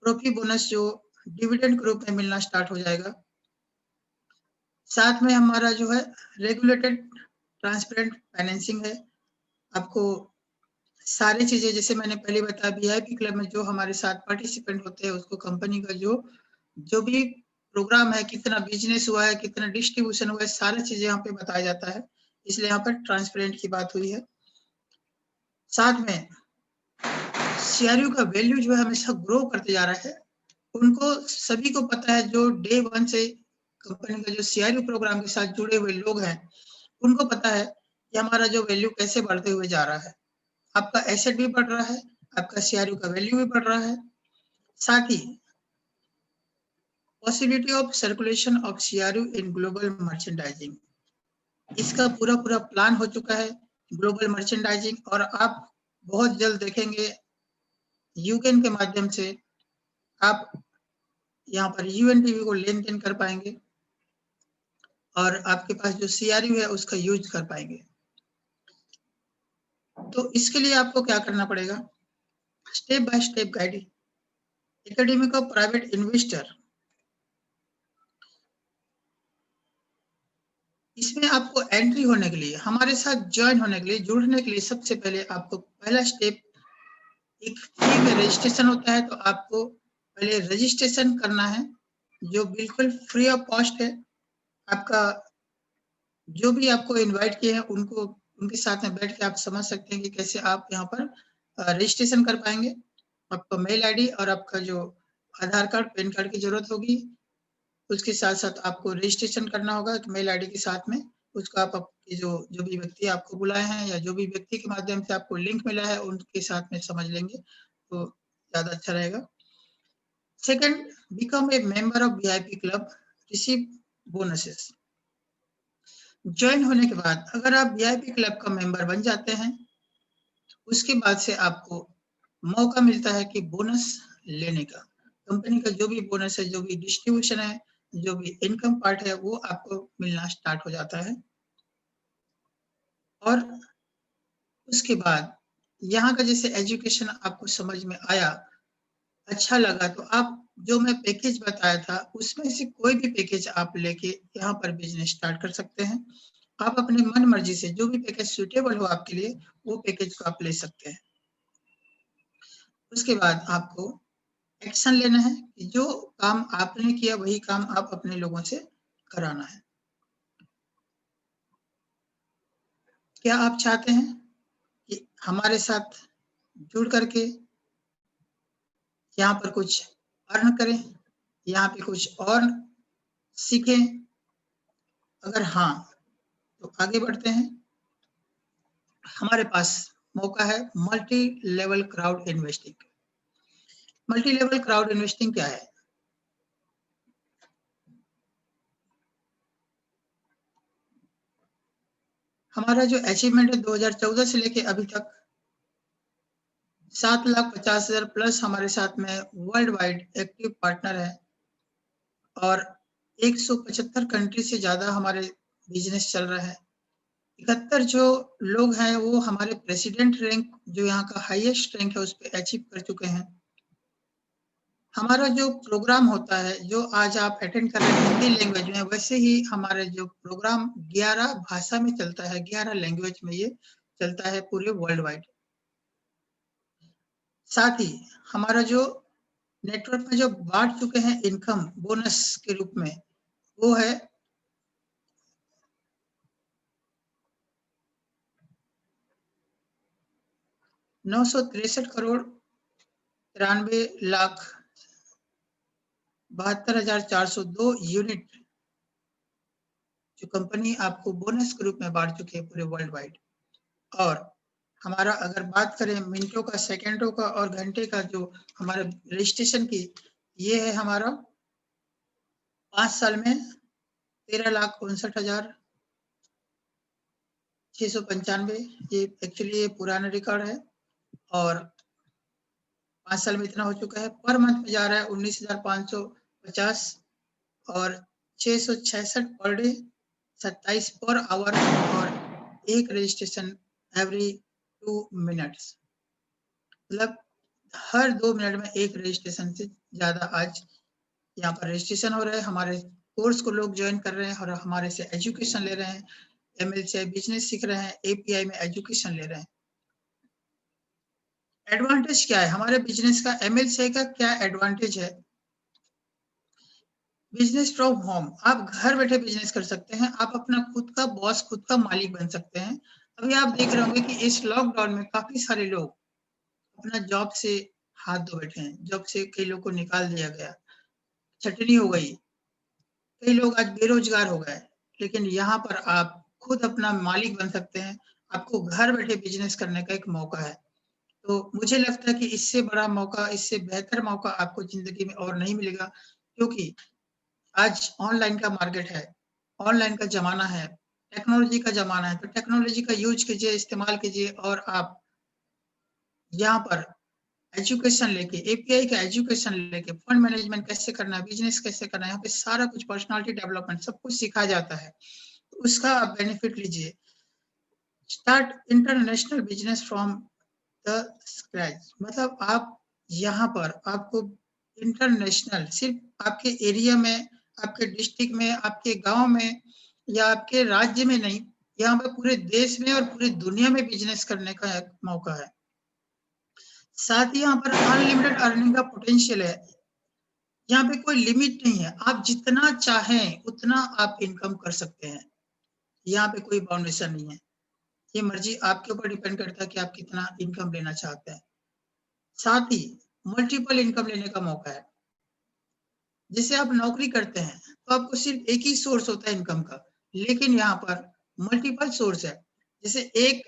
ट्रॉफी बोनस जो डिविडेंड के रूप में मिलना स्टार्ट हो जाएगा। साथ में हमारा जो है रेगुलेटेड ट्रांसपेरेंट फाइनेंसिंग है। आपको सारी चीजें जैसे मैंने पहले बताया, वीआईपी क्लब में जो हमारे साथ पार्टिसिपेंट होते हैं उसको कंपनी का जो जो भी प्रोग्राम है, कितना बिजनेस हुआ है, कितना डिस्ट्रीब्यूशन हुआ है, सारी चीजें यहाँ पे बताया जाता है, इसलिए यहाँ पर ट्रांसपेरेंट की बात हुई है। साथ में सीआरयू का वैल्यू जो है हमेशा ग्रो करते जा रहा है। उनको सभी को पता है, जो डे वन से कंपनी का जो सीआरयू प्रोग्राम के साथ जुड़े हुए लोग हैं, उनको पता है कि हमारा जो वैल्यू कैसे बढ़ते हुए जा रहा है। आपका एसेट भी बढ़ रहा है, आपका सीआरयू का वैल्यू भी बढ़ रहा है। साथ ही possibility of circulation of CRU in global merchandising, इसका पूरा प्लान हो चुका है ग्लोबल मर्चेंडाइजिंग, और आप बहुत जल्द देखेंगे यूकेन के माध्यम से आप यहाँ पर यूएनटीवी को लेन देन कर पाएंगे और आपके पास जो सीआरयू है उसका यूज कर पाएंगे। तो इसके लिए आपको क्या करना पड़ेगा, step by step guide academic of private investor, इसमें आपको एंट्री होने के लिए, हमारे साथ ज्वाइन होने के लिए, जुड़ने के लिए सबसे पहले आपको पहला स्टेप एक फ्री में रजिस्ट्रेशन होता है, तो आपको पहले रजिस्ट्रेशन करना है, जो बिल्कुल फ्री ऑफ कॉस्ट है। आपका जो भी आपको इनवाइट किए हैं उनको उनके साथ में बैठ के आप समझ सकते हैं कि कैसे आप यहाँ पर रजिस्ट्रेशन कर पाएंगे। आपका मेल आईडी और आपका जो आधार कार्ड, पैन कार्ड की जरूरत होगी। उसके साथ साथ आपको रजिस्ट्रेशन करना होगा मेल आईडी के साथ में। उसका आप आपके जो भी व्यक्ति आपको बुलाए हैं या जो भी व्यक्ति के माध्यम से आपको लिंक मिला है उनके साथ में समझ लेंगे, तो ज्यादा अच्छा रहेगा। Second, become a member of VIP club, receive bonuses. Join होने के बाद अगर आप वीआईपी क्लब का मेंबर बन जाते हैं, उसके बाद से आपको मौका मिलता है कि बोनस लेने का। कंपनी का जो भी बोनस है, जो भी डिस्ट्रीब्यूशन है, जो भी इनकम पार्ट है, वो आपको मिलना स्टार्ट हो जाता है। और उसके बाद यहाँ का जैसे एजुकेशन आपको समझ में आया, अच्छा लगा, तो आप जो मैं पैकेज बताया था उसमें से कोई भी पैकेज आप लेके यहाँ पर बिजनेस स्टार्ट कर सकते हैं। आप अपनी मन मर्जी से जो भी पैकेज सुटेबल हो आपके लिए, वो पैकेज को आप ले सकते हैं। उसके बाद आपको एक्शन लेना है कि जो काम आपने किया वही काम आप अपने लोगों से कराना है। क्या आप चाहते हैं कि हमारे साथ जुड़ करके यहाँ पर कुछ अर्न करें, यहाँ पे कुछ और सीखें? अगर हाँ, तो आगे बढ़ते हैं। हमारे पास मौका है multi level crowd investing. Multi level crowd investing क्या है? हमारा जो अचीवमेंट है 2014 से लेके अभी तक 7,50,000 प्लस हमारे साथ में वर्ल्ड वाइड एक्टिव पार्टनर है और 175 कंट्री से ज्यादा हमारे बिजनेस चल रहा है। 71 जो लोग हैं वो हमारे प्रेसिडेंट रैंक, जो यहाँ का हाईएस्ट रैंक है, उस पर अचीव कर चुके हैं। हमारा जो प्रोग्राम होता है, जो आज आप अटेंड कर रहे हैं हिंदी लैंग्वेज में, वैसे ही हमारे जो प्रोग्राम 11 भाषा में चलता है, 11 लैंग्वेज में ये चलता है पूरे वर्ल्ड वाइड। साथ ही हमारा जो नेटवर्क में जो बांट चुके हैं इनकम बोनस के रूप में, वो है 963,93,72,402 यूनिट जो कंपनी आपको बोनस के रूप में बांट चुकी है पूरे वर्ल्ड वाइड। और हमारा अगर बात करें मिनटों का, सेकंडों का और घंटे का, जो हमारे रजिस्ट्रेशन की, ये है हमारा 5 साल में 13,59,695। ये एक्चुअली ये पुराना रिकॉर्ड है और 5 साल में इतना हो चुका है। पर मंथ में जा रहा है 19,550 और 666 पर डे, 27 पर आवर और एक रजिस्ट्रेशन एवरी 2 मिनट्स। मतलब हर 2 मिनट में एक रजिस्ट्रेशन से ज्यादा आज यहाँ पर रजिस्ट्रेशन हो रहा है। हमारे कोर्स को लोग ज्वाइन कर रहे हैं और हमारे से एजुकेशन ले रहे हैं, एमएलसीआई बिजनेस सीख रहे हैं, एपीआई में एजुकेशन ले रहे हैं। एडवांटेज क्या है हमारे बिजनेस का? एमएलसीआई का क्या एडवांटेज है? बिजनेस फ्रॉम होम, आप घर बैठे बिजनेस कर सकते हैं। आप अपना खुद का बॉस, खुद का मालिक बन सकते हैं। अभी आप देख रहे होंगे कि इस लॉकडाउन में काफी सारे लोग अपना जॉब से हाथ धो बैठे हैं। जॉब से कई लोग को निकाल दिया गया, छटनी हो गई, कई लोग आज बेरोजगार हो गए। लेकिन यहाँ पर आप खुद अपना मालिक बन सकते हैं। आपको घर बैठे बिजनेस करने का एक मौका है। तो मुझे लगता है कि इससे बड़ा मौका, इससे बेहतर मौका आपको जिंदगी में और नहीं मिलेगा, क्योंकि आज ऑनलाइन का मार्केट है, ऑनलाइन का जमाना है, टेक्नोलॉजी का जमाना है। तो टेक्नोलॉजी का यूज कीजिए, इस्तेमाल कीजिए और आप यहाँ पर एजुकेशन लेके, एपीआई का एजुकेशन लेके, फंड मैनेजमेंट कैसे करना है, बिजनेस कैसे करना है, यहाँ पे सारा कुछ, पर्सनालिटी डेवलपमेंट सब कुछ सिखाया जाता है। तो उसका आप बेनिफिट लीजिए। Start international business from the scratch, मतलब आप यहाँ पर आपको इंटरनेशनल, सिर्फ आपके एरिया में, आपके डिस्ट्रिक्ट में, आपके गांव में या आपके राज्य में नहीं, यहाँ पे पूरे देश में और पूरी दुनिया में बिजनेस करने का एक मौका है। साथ ही यहाँ पर अनलिमिटेड अर्निंग का पोटेंशियल है। यहाँ पे कोई लिमिट नहीं है, आप जितना चाहें उतना आप इनकम कर सकते हैं। यहाँ पे कोई बाउंडेशन नहीं है। ये मर्जी आपके ऊपर डिपेंड करता है कि आप कितना इनकम लेना चाहते हैं। साथ ही मल्टीपल इनकम लेने का मौका है। जैसे आप नौकरी करते हैं तो आपको सिर्फ एक ही सोर्स होता है इनकम का, लेकिन यहाँ पर मल्टीपल सोर्स है। जैसे एक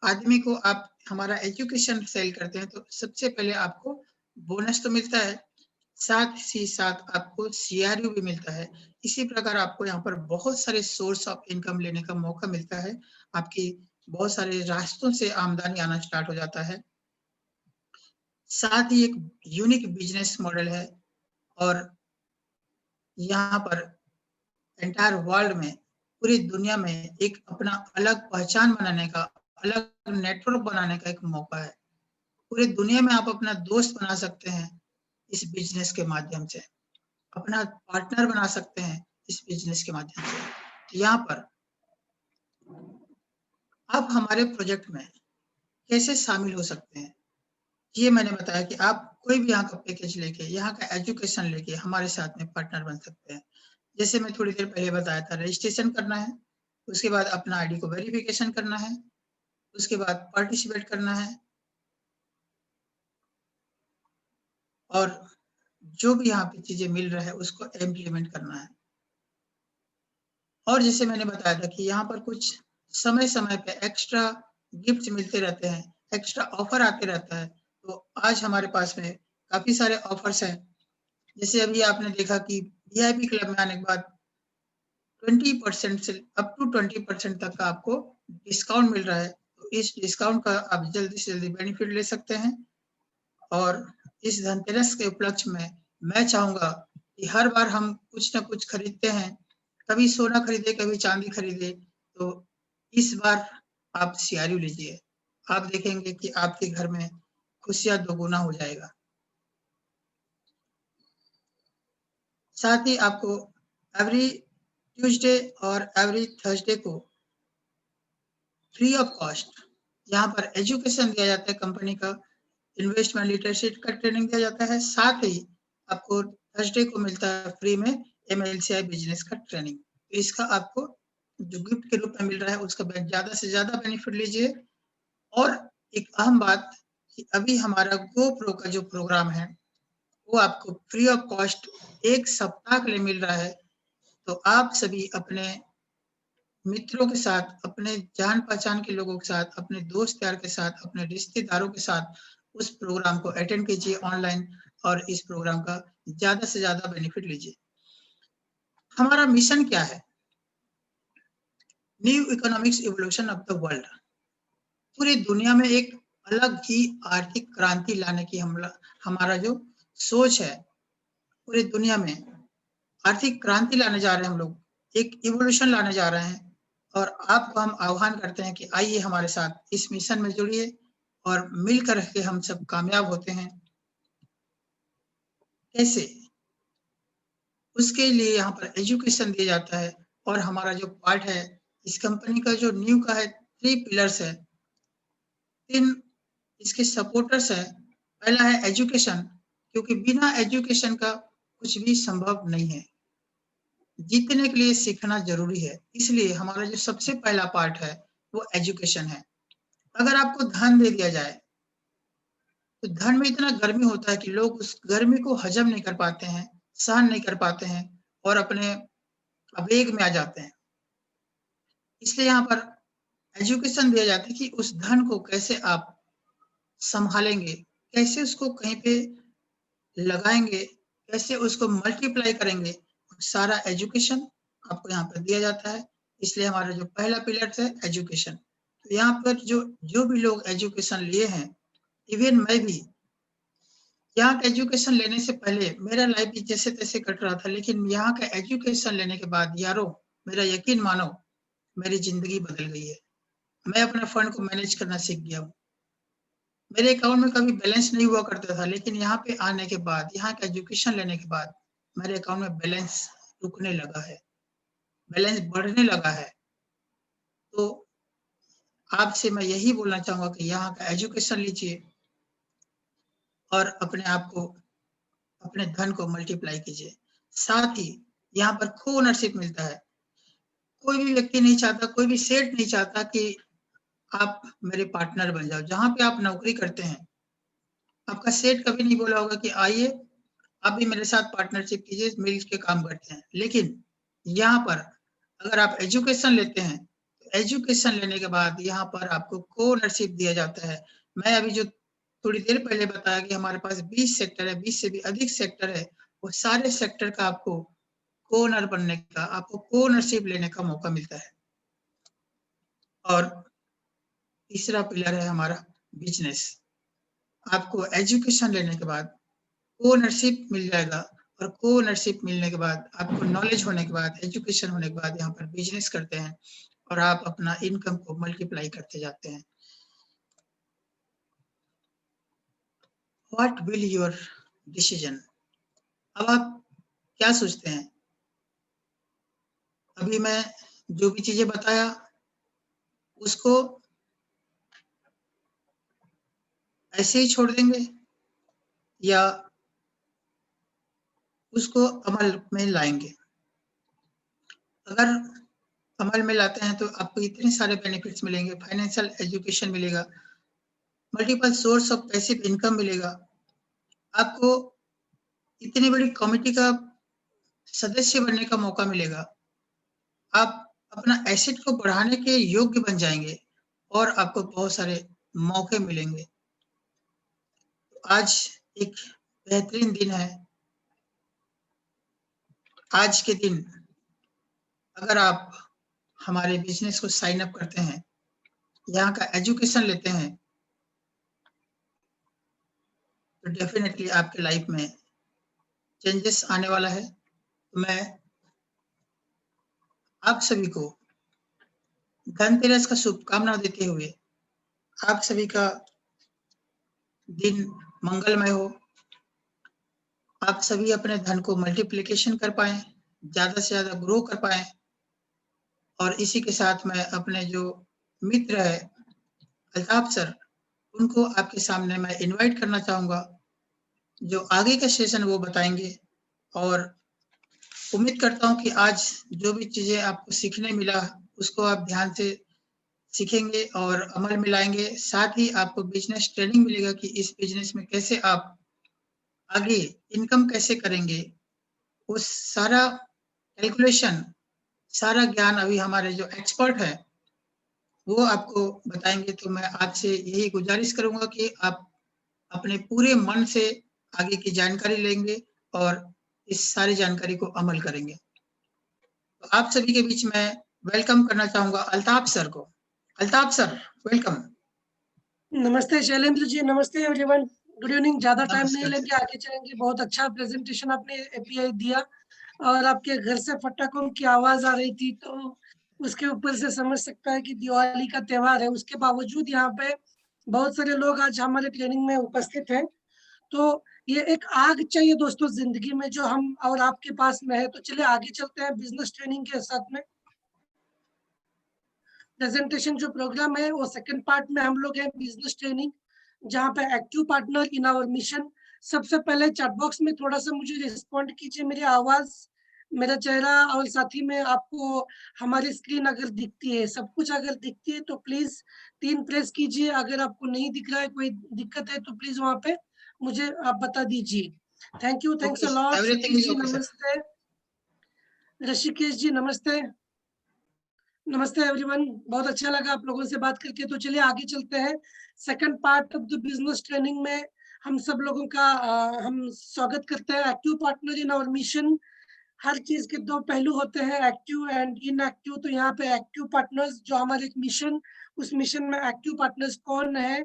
आदमी को आप हमारा एजुकेशन सेल करते हैं तो सबसे पहले आपको बोनस तो मिलता है, साथ ही साथ आपको सीआरयू भी मिलता है। इसी प्रकार आपको यहाँ पर बहुत सारे सोर्स ऑफ इनकम लेने का मौका मिलता है। आपकी बहुत सारे रास्तों से आमदनी आना स्टार्ट हो जाता है। साथ ही एक यूनिक बिजनेस मॉडल है और यहाँ पर एंटायर वर्ल्ड में, पूरी दुनिया में एक अपना अलग पहचान बनाने का, अलग नेटवर्क बनाने का एक मौका है। पूरी दुनिया में आप अपना दोस्त बना सकते हैं इस बिजनेस के माध्यम से, अपना पार्टनर बना सकते हैं इस बिजनेस के माध्यम से। तो यहाँ पर आप हमारे प्रोजेक्ट में कैसे शामिल हो सकते हैं, ये मैंने बताया कि आप कोई भी यहाँ का पैकेज लेके, यहाँ का एजुकेशन लेके हमारे साथ में पार्टनर बन सकते हैं। जैसे मैं थोड़ी देर पहले बताया था, रजिस्ट्रेशन करना है, उसके बाद अपना आईडी को वेरिफिकेशन करना है, उसके बाद पार्टिसिपेट करना है और जो भी यहाँ पे चीजें मिल रहा है उसको इम्प्लीमेंट करना है। और जैसे मैंने बताया था कि यहाँ पर कुछ समय समय पे एक्स्ट्रा गिफ्ट मिलते रहते हैं, एक्स्ट्रा ऑफर आते रहता है। तो आज हमारे पास में काफी सारे ऑफर्स हैं। जैसे अभी आपने देखा कि वीआईपी क्लब में आने के बाद 20% से अप टू 20% तक का आपको डिस्काउंट मिल रहा है। तो इस डिस्काउंट का आप जल्दी से जल्दी बेनिफिट ले सकते हैं। और इस धनतेरस के उपलक्ष्य में मैं चाहूंगा कि हर बार हम कुछ ना कुछ खरीदते हैं, कभी सोना खरीदे, कभी चांदी खरीदे, तो इस बार आप सीआरयू लीजिए। आप देखेंगे कि आपके घर में खुशियां दोगुना हो जाएगा। साथ ही आपको एवरी ट्यूसडे और एवरी थर्सडे को फ्री ऑफ कॉस्ट यहाँ पर एजुकेशन दिया जाता है, कंपनी का इन्वेस्टमेंट लिटरेसी का ट्रेनिंग दिया जाता है। साथ ही आपको थर्सडे को मिलता है फ्री में एमएलसीआई बिजनेस का ट्रेनिंग। इसका आपको जो गिफ्ट के रूप में मिल रहा है उसका ज्यादा से ज्यादा बेनिफिट लीजिए। और एक अहम बात कि अभी हमारा गो प्रो का जो प्रोग्राम है वो आपको फ्री ऑफ कॉस्ट 1 सप्ताह के लिए मिल रहा है। तो आप सभी अपने मित्रों के साथ, अपने जान पहचान के लोगों के साथ, अपने दोस्त यार के साथ, अपने रिश्तेदारों के साथ उस प्रोग्राम को अटेंड कीजिए ऑनलाइन और इस प्रोग्राम का ज्यादा से ज्यादा बेनिफिट लीजिए। हमारा मिशन क्या है? New economics evolution of the world. पूरी दुनिया में एक अलग ही आर्थिक क्रांति लाने की हमारा जो सोच है, पूरी दुनिया में आर्थिक क्रांति लाने जा रहे हैं हम लोग, एक इवोल्यूशन लाने जा रहे हैं। और आपको हम आह्वान करते हैं कि आइए हमारे साथ इस मिशन में जुड़िए और मिलकर के हम सब कामयाब होते हैं। कैसे? उसके लिए यहाँ पर एजुकेशन दिया जाता है। और हमारा जो पार्ट है इस कंपनी का, जो न्यू का है, 3 पिलर्स है, 3 इसके सपोर्टर्स है। पहला है एजुकेशन, क्योंकि बिना एजुकेशन का कुछ भी संभव नहीं है। जीतने के लिए सीखना जरूरी है, इसलिए हमारा जो सबसे पहला पार्ट है वो एजुकेशन है। अगर आपको धन दे दिया जाए तो धन में इतना गर्मी होता है कि लोग उस गर्मी को हजम नहीं कर पाते हैं, सहन नहीं कर पाते हैं और अपने आवेग में आ जाते हैं। इसलिए यहाँ पर एजुकेशन दिया जाता है कि उस धन को कैसे आप संभालेंगे, कैसे उसको कहीं पे लगाएंगे, कैसे उसको मल्टीप्लाई करेंगे, सारा एजुकेशन आपको यहाँ पर दिया जाता है। इसलिए हमारा जो पहला पिलर है एजुकेशन। तो यहाँ पर जो जो भी लोग एजुकेशन लिए हैं, इवन मैं भी यहाँ का एजुकेशन लेने से पहले मेरा लाइफ भी जैसे तैसे कट रहा था, लेकिन यहाँ का एजुकेशन लेने के बाद यारो, मेरा यकीन मानो, मेरी जिंदगी बदल गई है। मैं अपने फंड को मैनेज करना सीख गया हूँ। मेरे अकाउंट में कभी बैलेंस नहीं हुआ करता था, लेकिन यहाँ पे आने के बाद, यहाँ का एजुकेशन लेने के बाद मेरे अकाउंट में बैलेंस रुकने लगा है, बैलेंस बढ़ने लगा है। तो आपसे मैं यही बोलना चाहूंगा कि यहाँ का एजुकेशन लीजिए। और अपने आप को, अपने धन को मल्टीप्लाई कीजिए। साथ ही यहाँ पर को ओनरशिप मिलता है। कोई भी व्यक्ति नहीं चाहता, कोई भी सेठ नहीं चाहता कि आप मेरे पार्टनर बन जाओ। जहाँ पे आप नौकरी करते हैं, आपका सेठ कभी नहीं बोला होगा कि आइए आप भी मेरे साथ पार्टनरशिप कीजिए, मिल के काम करते हैं। लेकिन यहाँ पर अगर आप एजुकेशन लेते हैं, तो एजुकेशन लेने के बाद यहाँ पर आपको को ओनरशिप दिया जाता है। मैं अभी जो थोड़ी देर पहले बताया कि हमारे पास 20 सेक्टर है, 20 से भी अधिक सेक्टर है, वो सारे सेक्टर का आपको को ओनर बनने का, आपको को ओनरशिप लेने का मौका मिलता है। और तीसरा पिलर है हमारा बिजनेस। आपको एजुकेशन लेने के बाद को ओनरशिप मिल जाएगा, और को ओनरशिप मिलने के बाद आपको नॉलेज होने के बाद, एजुकेशन होने के बाद यहाँ पर बिजनेस करते हैं और आप अपना इनकम को मल्टीप्लाई करते जाते हैं। What will your decision? अब आप क्या सोचते हैं? अभी मैं जो भी चीजें बताया उसको ऐसे ही छोड़ देंगे या उसको अमल में लाएंगे? अगर अमल में लाते हैं तो आपको इतने सारे बेनिफिट्स मिलेंगे, फाइनेंशियल एजुकेशन मिलेगा, multiple source of passive income मिलेगा, आपको इतनी बड़ी कमिटी का सदस्य बनने का मौका मिलेगा, आप अपना एसेट को बढ़ाने के योग्य बन जाएंगे और आपको बहुत सारे मौके मिलेंगे। आज एक बेहतरीन दिन है। आज के दिन अगर आप हमारे बिजनेस को साइन अप करते हैं, यहाँ का एजुकेशन लेते हैं, तो डेफिनेटली आपके लाइफ में चेंजेस आने वाला है। तो मैं आप सभी को धनतेरस का शुभकामना देते हुए आप सभी का दिन मंगलमय हो। आप सभी अपने धन को मल्टीप्लिकेशन कर पाए, ज्यादा से ज्यादा ग्रो कर पाए। और इसी के साथ मैं अपने जो मित्र है अल्ताफ सर, उनको आपके सामने मैं इनवाइट करना चाहूंगा, जो आगे का सेशन वो बताएंगे। और उम्मीद करता हूँ कि आज जो भी चीजें आपको सीखने मिला उसको आप ध्यान से सीखेंगे और अमल में लाएंगे। साथ ही आपको बिजनेस ट्रेनिंग मिलेगा कि इस बिजनेस में कैसे आप आगे इनकम कैसे करेंगे। उस सारा कैलकुलेशन, सारा ज्ञान अभी हमारे जो एक्सपर्ट है वो आपको बताएंगे। तो मैं आपसे यही गुजारिश करूंगा कि आप अपने पूरे मन से आगे की जानकारी लेंगे और इस सारी जानकारी को अमल करेंगे। तो आप सभी के बीच में वेलकम करना चाहूंगा अल्ताफ सर को। Altaf sir, welcome. नमस्ते शैलेंद्र जी, नमस्ते एवरीवन, गुड इवनिंग। ज्यादा टाइम नहीं नमस्कार। लेंगे, आगे चलेंगे। बहुत अच्छा प्रेजेंटेशन आपने एपीआई दिया और आपके घर से फटाकों की आवाज आ रही थी, तो उसके ऊपर से समझ सकता है कि दिवाली का त्योहार है। उसके बावजूद यहाँ पे बहुत सारे लोग आज हमारे ट्रेनिंग में उपस्थित हैं। तो ये एक आग चाहिए दोस्तों जिंदगी में, जो हम और आपके पास में है। तो चलिए आगे चलते हैं बिजनेस ट्रेनिंग के साथ में। प्रेजेंटेशन जो प्रोग्राम है वो सेकंड पार्ट में हम लोग हैं बिजनेस ट्रेनिंग, जहाँ पे active partner in our mission. सबसे पहले चैट बॉक्स में थोड़ा सा मुझे रिस्पॉन्ड कीजिए, मेरी आवाज, मेरा चेहरा और साथ ही में आपको हमारी स्क्रीन अगर दिखती है, सब कुछ अगर दिखती है तो प्लीज 3 प्रेस कीजिए। अगर आपको नहीं दिख रहा है, कोई दिक्कत है, तो प्लीज वहां पे मुझे आप बता दीजिए। Thank you, thanks okay, a lot. Everything Satish is ji okay sir. नमस्ते, ऋषिकेश जी नमस्ते, नमस्ते एवरीवन। बहुत अच्छा लगा आप लोगों से बात करके। तो चलिए आगे चलते हैं। Second part of the business training में हम सब लोगों का हम स्वागत करते हैं। Active partner in our mission. हर चीज के 2 पहलू होते हैं, एक्टिव एंड इनएक्टिव। तो यहाँ पे एक्टिव पार्टनर्स जो हमारे एक मिशन, उस मिशन में एक्टिव पार्टनर्स कौन है,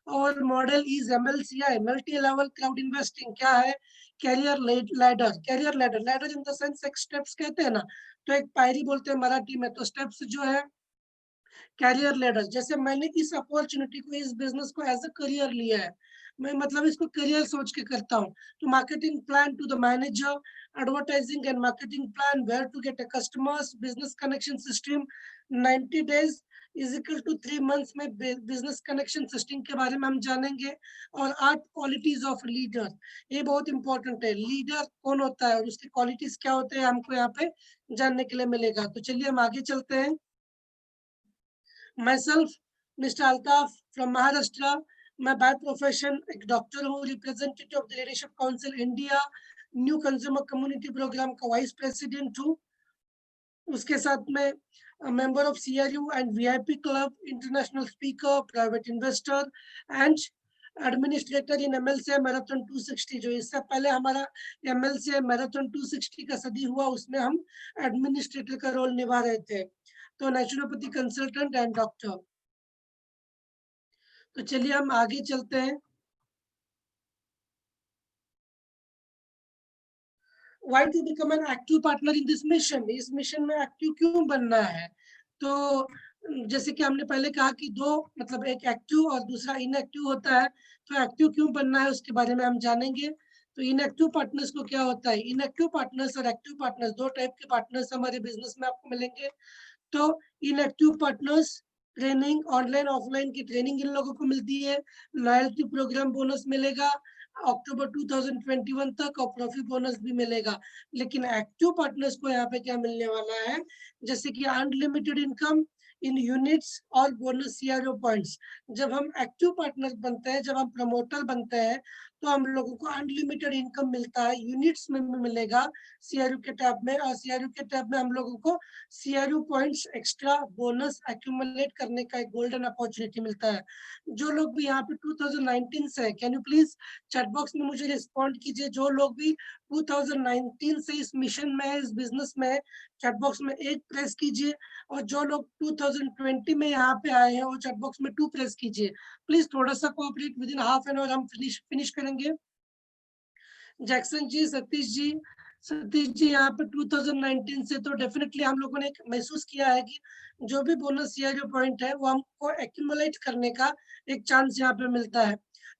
और model is MLCI, multi level cloud investing क्या है, career ladder. Career ladder, ladder in the sense एक स्टेप्स कहते हैं ना, तो एक पायरी बोलते हैं मराठी में। तो स्टेप्स जो है कैरियर लेडर। जैसे मैंने इस अपॉर्चुनिटी को, इस बिजनेस को एज अ करियर लिया है, मैं मतलब इसको करियर सोच के करता हूँ। तो marketing plan to the manager, advertising and marketing plan, where to get a customers, business connection system, 90 days is equal to 3 months में बिजनेस कनेक्शन सिस्टम के बारे में हम जानेंगे, और 8 क्वालिटीज ऑफ लीडर। ये बहुत इंपॉर्टेंट है, लीडर कौन होता है और उसकी क्वालिटीज क्या होते हैं, हमको यहाँ पे जानने के लिए मिलेगा। तो चलिए हम आगे चलते हैं। Myself, Mr. Altaf from Maharashtra. मैं by profession एक डॉक्टर हूँ, representative of the leadership council India, new consumer community program का वाइस प्रेसिडेंट हूँ। उसके साथ में member of CRU and VIP club, international speaker, private investor and administrator in MLCI marathon 260। जो इससे पहले हमारा MLCI मैराथन 260 का सदी हुआ, उसमें हम एडमिनिस्ट्रेटर का रोल निभा रहे थे। तो नेचुरोपैथी कंसल्टेंट एंड डॉक्टर। तो चलिए हम आगे चलते हैं। Why to become an active partner in this mission? इस मिशन में एक्टिव क्यों बनना है? तो जैसे कि हमने पहले कहा कि दो मतलब एक एक्टिव और दूसरा इनएक्टिव होता है। तो एक्टिव क्यों बनना है उसके बारे में हम जानेंगे। तो इनएक्टिव पार्टनर्स को क्या होता है? इनएक्टिव पार्टनर्स और एक्टिव पार्टनर्स, दो टाइप के पार्टनर्स हमारे बिजनेस में आपको मिलेंगे। तो inactive partners training, online offline की ट्रेनिंग इन लोगों को मिलती है, लॉयल्टी प्रोग्राम बोनस मिलेगा अक्टूबर 2021 तक, और प्रॉफिट बोनस भी मिलेगा। लेकिन एक्टिव पार्टनर्स को यहाँ पे क्या मिलने वाला है, जैसे कि अनलिमिटेड इनकम इन यूनिट्स और बोनस CRO पॉइंट्स। जब हम एक्टिव पार्टनर बनते हैं, जब हम प्रमोटर बनते हैं, तो हम लोगों को अनलिमिटेड इनकम मिलता है, यूनिट्स में भी मिलेगा CRU के टैब में, और CRU के टैब में हम लोगों को CRU points extra bonus accumulate करने का एक गोल्डन अपॉर्चुनिटी मिलता है। जो लोग भी यहाँ पे 2019 से, can you please chat box में मुझे रिस्पॉन्ड कीजिए, जो लोग भी 2019 से इस मिशन में है, इस बिजनेस में है, चैट बॉक्स में 1 प्रेस कीजिए, और जो लोग 2020 में यहाँ पे आए हैं वो चैट बॉक्स में 2 प्रेस कीजिए। प्लीज थोड़ा सा cooperate, with in half an hour हम फिनिश करेंगे। जैक्सन जी, सतीश जी यहाँ पे 2019 से, तो डेफिनेटली हम लोगों ने महसूस किया है कि जो भी बोनस या जो पॉइंट है वो हमको एक्यूमुलेट करने का एक चांस यहाँ पे मिलता है।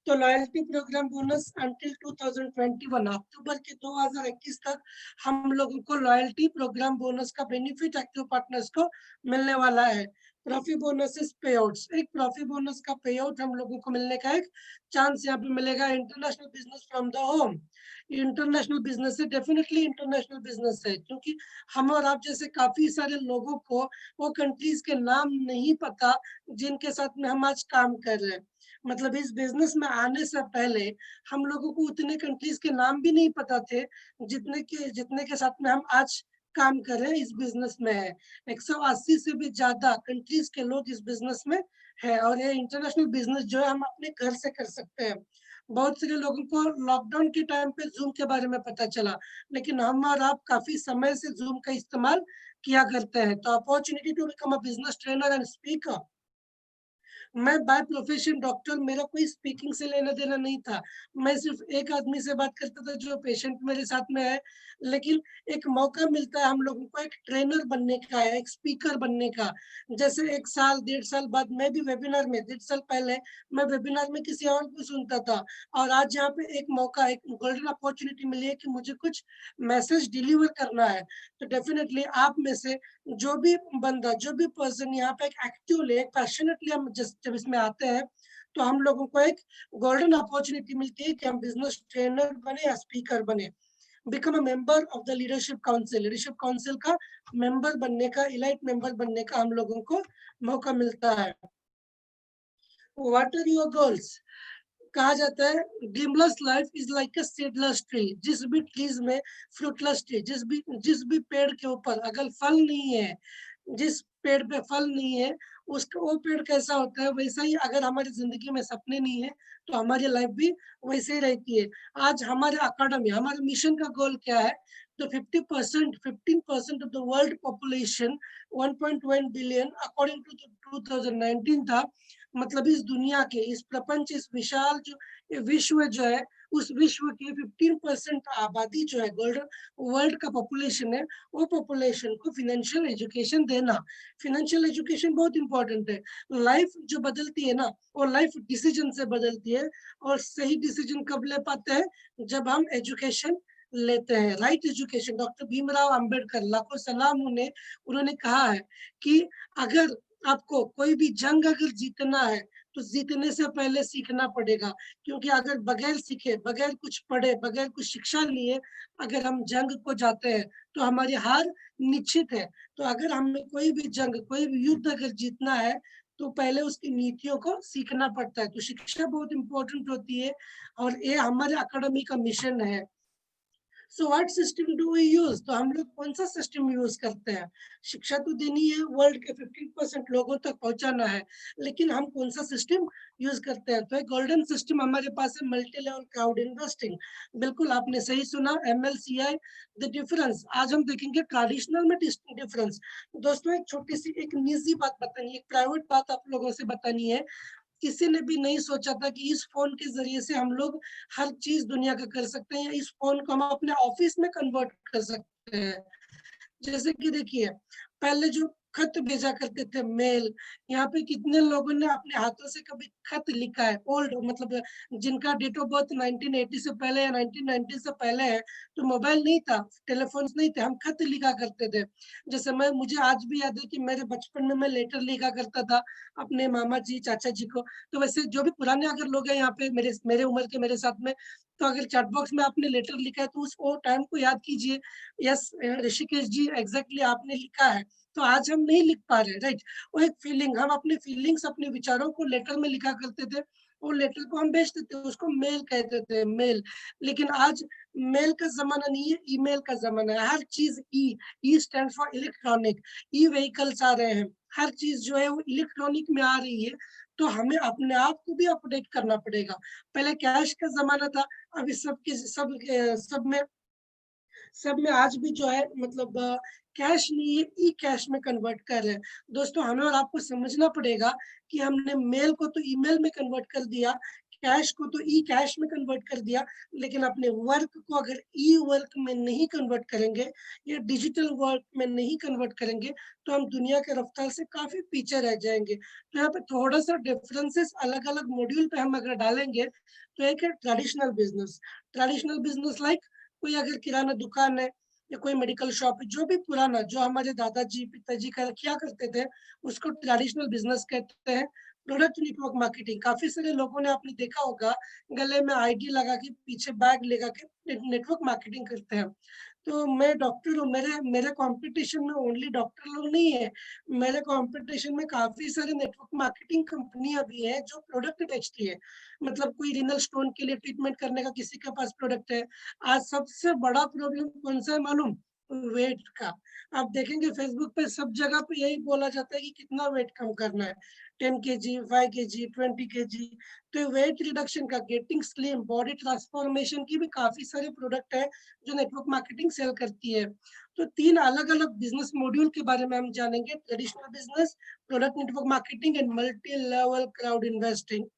तो लॉयल्टी प्रोग्राम बोनस अंटिल 2021 अक्टूबर के 2021 तक हम लोगों को लॉयल्टी प्रोग्राम बोनस का बेनिफिट एक्टिव पार्टनर्स को मिलने वाला है। प्रॉफिट बोनस पे आउट्स, एक प्रॉफिट बोनस का पे आउट हम लोगों को मिलने का एक चांस यहाँ पे मिलेगा। International business from the home, international business है, डेफिनेटली इंटरनेशनल बिजनेस है, क्योंकि हम और आप जैसे काफी सारे लोगों को वो कंट्रीज के नाम नहीं पता जिनके साथ में हम आज काम कर रहे हैं। मतलब इस बिजनेस में आने से पहले हम लोगों को उतने कंट्रीज के नाम भी नहीं पता थे जितने के साथ में हम आज काम कर रहे हैं इस बिजनेस में है। 180 से भी ज्यादा कंट्रीज के लोग इस बिजनेस में है, और ये इंटरनेशनल बिजनेस जो है हम अपने घर से कर सकते हैं। बहुत सारे लोगों को लॉकडाउन के टाइम पे जूम के बारे में पता चला, लेकिन हम और आप काफी समय से जूम का इस्तेमाल किया करते हैं। तो opportunity to become a business trainer and speaker. मैं बाय प्रोफेशन डॉक्टर, मेरा कोई स्पीकिंग से लेना देना नहीं था। मैं सिर्फ एक आदमी से बात करता था जो पेशेंट मेरे साथ में है। लेकिन एक मौका मिलता है हम लोगों को एक ट्रेनर बनने का, एक स्पीकर बनने का। जैसे 1 साल 1.5 साल बाद मैं भी वेबिनार में, 1.5 साल पहले मैं वेबिनार में किसी और को सुनता था, और आज यहाँ पे एक मौका, एक गोल्डन अपॉर्चुनिटी मिली है कि मुझे कुछ मैसेज डिलीवर करना है। तो डेफिनेटली आप में से जो भी बंदा, जो भी पर्सन यहाँ पे एक एक्टिवली, एक पैशनेटली हम जब इसमें आते हैं, तो हम लोगों को एक गोल्डन अपॉर्चुनिटी मिलती है कि हम बिजनेस ट्रेनर बने या स्पीकर बने। Become a member of the leadership council का मेंबर बनने का, इलाइट मेंबर बनने का हम लोगों को मौका मिलता है। What are your goals? कहा जाता है dreamless life is like a seedless tree. जिस भी ट्रीज में, फ्रूटलेस ट्री, जिस भी पेड़ के ऊपर अगर फल नहीं है, जिस पेड़ पे फल नहीं है, उसका वो पेड़ कैसा होता है, वैसा ही अगर हमारी जिंदगी में सपने नहीं है तो हमारी लाइफ भी वैसे ही रहती है। आज हमारे अकेडमी, हमारे मिशन का गोल क्या है? तो 15% of the world population 1.1 billion according to 2019 था। मतलब इस दुनिया के, इस प्रपंच, इस विशाल जो ये विश्व जो है, उस विश्व की 15% आबादी जो है, गोल्डन वर्ल्ड का पॉपुलेशन है, वो पॉपुलेशन को फिनेंशियल एजुकेशन देना। फिनेंशियल एजुकेशन बहुत इंपॉर्टेंट है। लाइफ जो बदलती है ना, वो लाइफ डिसीजन से बदलती है, और सही डिसीजन कब ले पाते हैं? जब हम एजुकेशन लेते हैं, right education. Doctor Bhimrao Ambedkar, लाखों सलाम उन्हें, उन्होंने कहा है कि अगर आपको कोई भी जंग अगर जीतना है तो जीतने से पहले सीखना पड़ेगा, क्योंकि अगर बगैर सीखे, बगैर कुछ पढ़े, बगैर कुछ शिक्षा लिए अगर हम जंग को जाते हैं तो हमारी हार निश्चित है। तो अगर हमें कोई भी जंग, कोई भी युद्ध अगर जीतना है तो पहले उसकी नीतियों को सीखना पड़ता है। तो शिक्षा बहुत इम्पोर्टेंट होती है और ये हमारे अकेडमी का मिशन है। So what system do we use? तो हम लोग कौन सा सिस्टम यूज करते हैं? शिक्षा तो देनी है, वर्ल्ड के 15% लोगों तक पहुंचाना है, लेकिन हम कौन सा सिस्टम यूज करते हैं? तो एक गोल्डन सिस्टम हमारे पास है, मल्टी लेवल क्राउड इन्वेस्टिंग। बिल्कुल आपने सही सुना, MLCI। द डिफरेंस आज हम देखेंगे ट्रेडिशनल में डिफरेंस। दोस्तों एक छोटी सी एक निजी बात बतानी है, एक प्राइवेट बात आप लोगों से बतानी है। किसी ने भी नहीं सोचा था कि इस फोन के जरिए से हम लोग हर चीज दुनिया का कर सकते हैं, या इस फोन को हम अपने ऑफिस में कन्वर्ट कर सकते हैं। जैसे कि देखिए, पहले जो खत भेजा करते थे, मेल, यहाँ पे कितने लोगों ने अपने हाथों से कभी खत लिखा है? ओल्ड मतलब जिनका डेट ऑफ बर्थ 1980 से पहले या 1990 से पहले है, तो मोबाइल नहीं था, टेलीफोन्स नहीं थे, हम खत लिखा करते थे। जैसे मुझे आज भी याद है कि मेरे बचपन में मैं लेटर लिखा करता था अपने मामा जी, चाचा जी को। तो वैसे जो भी पुराने अगर लोग हैं यहाँ पे मेरे मेरे उम्र के मेरे साथ में, तो अगर चैट बॉक्स में आपने लेटर लिखा है तो उस वो टाइम को याद कीजिए। यस ऋषिकेश जी, एग्जैक्टली आपने लिखा है। तो आज हम नहीं लिख पा रहे, राइट? वो एक फीलिंग, हम अपने फीलिंग्स, अपने विचारों को लेटर में लिखा करते थे। वो लेटर को हम भेजते थे, उसको मेल कहते थे, मेल। लेकिन आज मेल का जमाना नहीं है, ईमेल का जमाना है। हर चीज E stand for electronic. E vehicles आ रहे हैं, हर चीज जो है वो इलेक्ट्रॉनिक में आ रही है। तो हमें अपने आप को भी अपडेट करना पड़ेगा। पहले कैश का जमाना था, अभी सब में आज भी जो है मतलब कैश नहीं है, ई कैश में कन्वर्ट कर रहे हैं। दोस्तों हमें और आपको समझना पड़ेगा कि हमने मेल को तो ईमेल में कन्वर्ट कर दिया, कैश को तो ई कैश में कन्वर्ट कर दिया, लेकिन अपने वर्क को अगर ई वर्क में नहीं कन्वर्ट करेंगे या डिजिटल वर्क में नहीं कन्वर्ट करेंगे तो हम दुनिया के रफ्तार से काफी पीछे रह जाएंगे। तो यहाँ पे थोड़ा सा डिफरेंसेस अलग अलग मॉड्यूल पे हम अगर डालेंगे तो एक है traditional business. Traditional business like कोई अगर किराना दुकान है या कोई मेडिकल शॉप है, जो भी पुराना, जो हमारे दादाजी पिताजी किया करते थे, उसको ट्रेडिशनल बिजनेस कहते हैं। प्रोडक्ट नेटवर्क मार्केटिंग, काफी सारे लोगों ने आपने देखा होगा गले में आईडी लगा के पीछे बैग लगा के नेटवर्क मार्केटिंग करते हैं। तो मैं डॉक्टर हूँ, मेरे मेरे कंपटीशन में ओनली डॉक्टर लोग नहीं है, मेरे कंपटीशन में काफी सारे नेटवर्क मार्केटिंग कंपनियां भी है जो प्रोडक्ट बेचती है। मतलब कोई रिनल स्टोन के लिए ट्रीटमेंट करने का किसी के पास प्रोडक्ट है। आज सबसे बड़ा प्रॉब्लम कौन सा है मालूम? वेट का। आप देखेंगे फेसबुक पे सब जगह पे यही बोला जाता है कि कितना वेट कम करना है, 10 kg, 5 kg, 20 kg। तो वेट रिडक्शन का, गेटिंग स्लिम, बॉडी ट्रांसफॉर्मेशन की भी काफी सारे प्रोडक्ट है जो नेटवर्क मार्केटिंग सेल करती है। तो 3 अलग अलग बिजनेस मॉड्यूल के बारे में हम जानेंगे, traditional business, product network marketing and multi level crowd investing.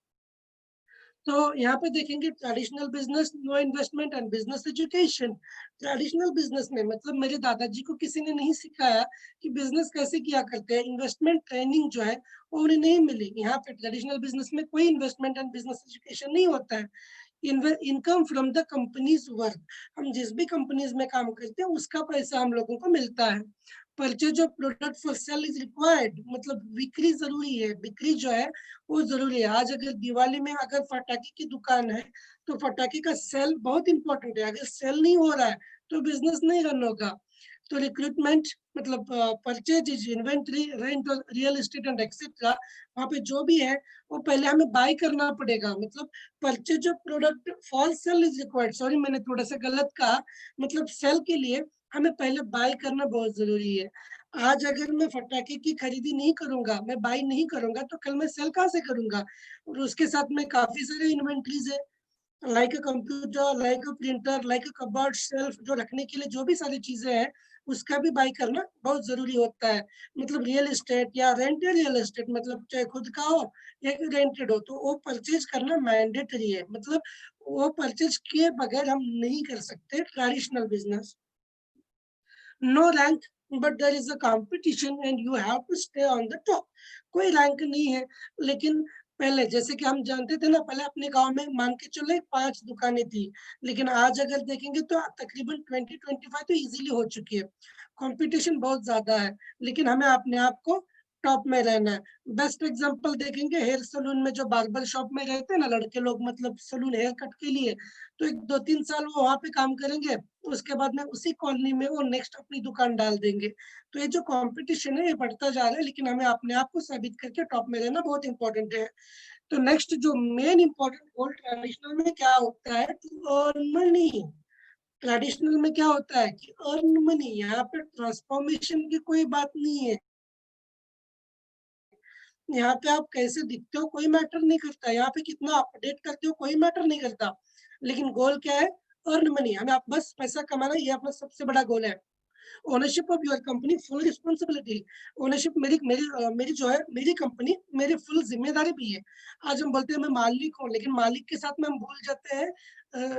तो यहाँ पे देखेंगे traditional business, no investment and business education. Traditional business में मतलब मेरे दादाजी को किसी ने नहीं सिखाया कि बिजनेस कैसे किया करते हैं, इन्वेस्टमेंट ट्रेनिंग जो है वो उन्हें नहीं मिली। यहाँ पे ट्रेडिशनल बिजनेस में कोई इन्वेस्टमेंट एंड बिजनेस एजुकेशन नहीं होता है। Income from the companies work, हम जिस भी कंपनीज में काम करते हैं उसका पैसा हम लोगों को मिलता है। Purchase of product for sale is required, मतलब बिक्री जरूरी है, बिक्री जो है वो जरूरी है। आज अगर दिवाली में अगर पटाखे की दुकान है तो पटाखे का सेल बहुत इंपॉर्टेंट है, अगर सेल नहीं हो रहा है तो बिजनेस नहीं रन होगा। तो रिक्रूटमेंट मतलब purchase is inventory, rent, real estate and etcetera. वहाँ पे जो भी है वो पहले हमें बाय करना पड़ेगा। मतलब purchase of product for sale is required, sorry मैंने थोड़ा सा गलत कहा, मतलब सेल के लिए हमें पहले बाय करना बहुत जरूरी है। आज अगर मैं फटाके की खरीदी नहीं करूंगा, मैं बाय नहीं करूंगा, तो कल मैं सेल कहाँ से करूंगा? और उसके साथ में काफी सारे इन्वेंट्रीज है, like a computer, like a printer, like a cupboard, shelf, जो रखने के लिए जो भी सारी चीजें हैं उसका भी बाय करना बहुत जरूरी होता है। मतलब रियल एस्टेट या रेंट, रियल एस्टेट मतलब चाहे खुद का हो या रेंटेड हो, तो वो परचेज करना मैंडेटरी है। मतलब वो परचेज किए बगैर हम नहीं कर सकते traditional business. No rank but there is a competition and you have to stay on the top. कोई रैंक नहीं है, लेकिन पहले जैसे कि हम जानते थे ना, पहले अपने गांव में मान के चलो 5 दुकानें थी, लेकिन आज अगर देखेंगे तो तकरीबन 20-25 तो इजीली हो चुकी है। कंपटीशन बहुत ज्यादा है, लेकिन हमें अपने आप को टॉप में रहना है। बेस्ट एग्जांपल देखेंगे हेयर सलून में, जो बार्बर शॉप में रहते हैं ना लड़के लोग, मतलब सलून हेयर कट के लिए, तो एक 2-3 साल वो वहां पे काम करेंगे, उसके बाद में उसी कॉलोनी में वो नेक्स्ट अपनी दुकान डाल देंगे। तो ये जो कंपटीशन है ये बढ़ता जा रहा है, लेकिन हमें अपने आप को साबित करके टॉप में रहना बहुत इंपॉर्टेंट है। तो नेक्स्ट जो मेन इंपॉर्टेंट गोल ट्रेडिशनल में क्या होता है, टू अर्न मनी। ट्रेडिशनल में क्या होता है कि अर्न मनी, यहाँ पे ट्रांसफॉर्मेशन की कोई बात नहीं है। यहाँ पे आप कैसे दिखते हो कोई मैटर नहीं करता, यहाँ पे कितना अपडेट करते हो कोई मैटर नहीं करता, लेकिन गोल क्या है, अर्न मनी। हमें आप बस पैसा कमाना, ये अपना सबसे बड़ा गोल है। Ownership of your company, full responsibility. Ownership मेरी जो है, मेरी कंपनी मेरी फुल जिम्मेदारी भी है। आज हम बोलते हैं मैं मालिक हूँ, लेकिन मालिक के साथ में हम भूल जाते हैं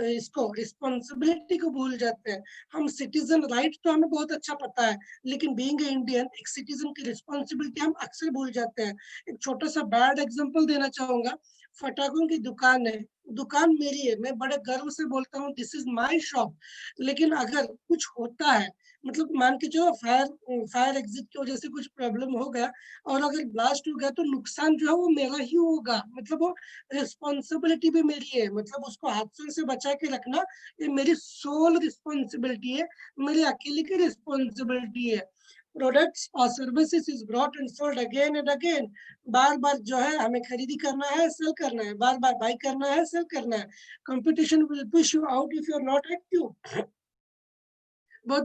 इसको, रिस्पॉन्सिबिलिटी को भूल जाते हैं। हम सिटीजन राइट तो हमें बहुत अच्छा पता है, लेकिन बीइंग ए इंडियन एक सिटीजन की रिस्पॉन्सिबिलिटी हम अक्सर भूल जाते हैं। एक छोटा सा बैड एग्जाम्पल देना चाहूंगा। फटाकों की दुकान है, दुकान मेरी है, मैं बड़े गर्व से बोलता हूँ दिस इज माई शॉप। लेकिन अगर कुछ होता है, मतलब मान के चलो फायर एग्जिट की वजह से कुछ प्रॉब्लम हो गया और अगर ब्लास्ट हो गया, तो नुकसान जो है वो मेरा ही होगा, मतलब वो रिस्पॉन्सिबिलिटी भी मेरी है। मतलब उसको हादसों से बचा के रखना ये मेरी सोल रिस्पॉन्सिबिलिटी है, मेरी अकेले की रिस्पॉन्सिबिलिटी है। प्रोडक्ट्स और services is brought and sold again and again. बार बार जो है हमें खरीदी करना है, सेल करना है, बार बार बाई करना है, सेल करना है। Competition will push you out if you are not active. बहुत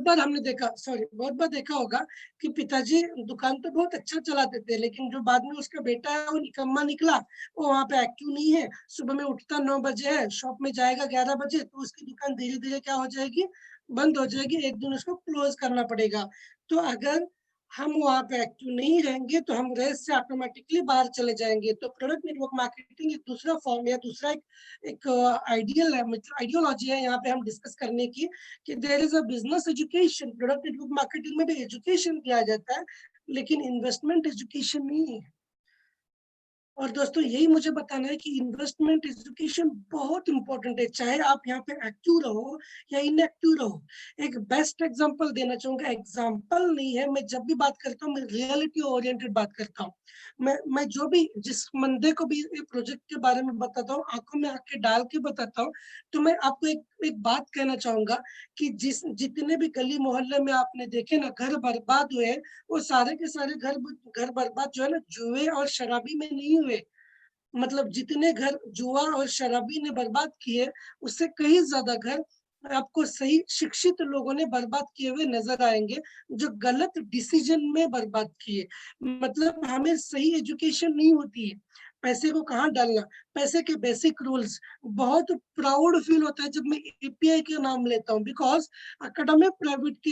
बार देखा होगा कि पिताजी दुकान तो बहुत अच्छा चलाते थे, लेकिन जो बाद में उसका बेटा है वो निकम्मा निकला, वो वहां पे एक्टिव नहीं है। सुबह में उठता 9 बजे है, शॉप में जाएगा 11 बजे, तो उसकी दुकान धीरे धीरे क्या हो जाएगी, बंद हो जाएगी, एक दिन उसको क्लोज करना पड़ेगा। तो अगर हम वहां पे एक्टिव नहीं रहेंगे तो हम रेस से ऑटोमेटिकली बाहर चले जाएंगे। तो प्रोडक्ट नेटवर्क मार्केटिंग एक दूसरा फॉर्म या दूसरा एक आइडियल है, मतलब आइडियोलॉजी है यहाँ पे हम डिस्कस करने की, कि there is a business education. Product network marketing में भी एजुकेशन दिया जाता है, लेकिन इन्वेस्टमेंट एजुकेशन नहीं है। और दोस्तों यही मुझे बताना है कि इन्वेस्टमेंट एजुकेशन बहुत इंपॉर्टेंट है, चाहे आप यहाँ पे एक्टिव रहो या इनएक्टिव रहो। एक बेस्ट एग्जांपल देना चाहूंगा, एग्जांपल नहीं है, मैं जब भी बात करता हूँ मैं रियलिटी ओरिएंटेड बात करता हूँ। मैं जो भी जिस बंदे को भी प्रोजेक्ट के बारे में बताता हूँ, आंखों में आंखें डाल के बताता हूँ, तो मैं आपको एक बात कहना चाहूंगा कि जितने भी गली मोहल्ले में आपने देखे ना घर बर्बाद हुए, वो सारे के सारे घर बर्बाद जो है ना, जुए और शराबी में नहीं हुए। मतलब जितने घर जुआ और शराबी ने बर्बाद किए, उससे कहीं ज्यादा घर आपको सही शिक्षित लोगों ने बर्बाद किए हुए नजर आएंगे, जो गलत डिसीजन में बर्बाद किए। मतलब हमें सही एजुकेशन नहीं होती है, पैसे को कहाँ डालना, पैसे के बेसिक रूल्स। बहुत प्राउड फील होता है जब मैं एपीआई के नाम लेता हूँ, बिकॉज एकेडमिक प्राइवेट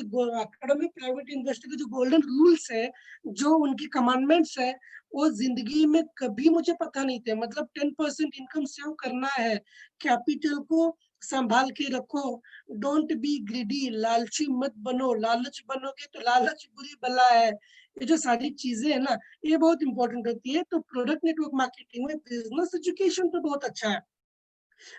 यूनिवर्सिटी के जो गोल्डन रूल्स है, जो उनकी कमांडमेंट्स है, वो जिंदगी में कभी मुझे पता नहीं थे। मतलब 10% इनकम सेव करना है, कैपिटल को संभाल के रखो, डोंट बी ग्रीडी, लालची मत बनो, लालच बनोगे तो लालच बुरी बला है। ये जो सारी चीजें है ना, ये बहुत इंपॉर्टेंट होती है। तो प्रोडक्ट नेटवर्क मार्केटिंग में बिजनेस एजुकेशन तो बहुत अच्छा है,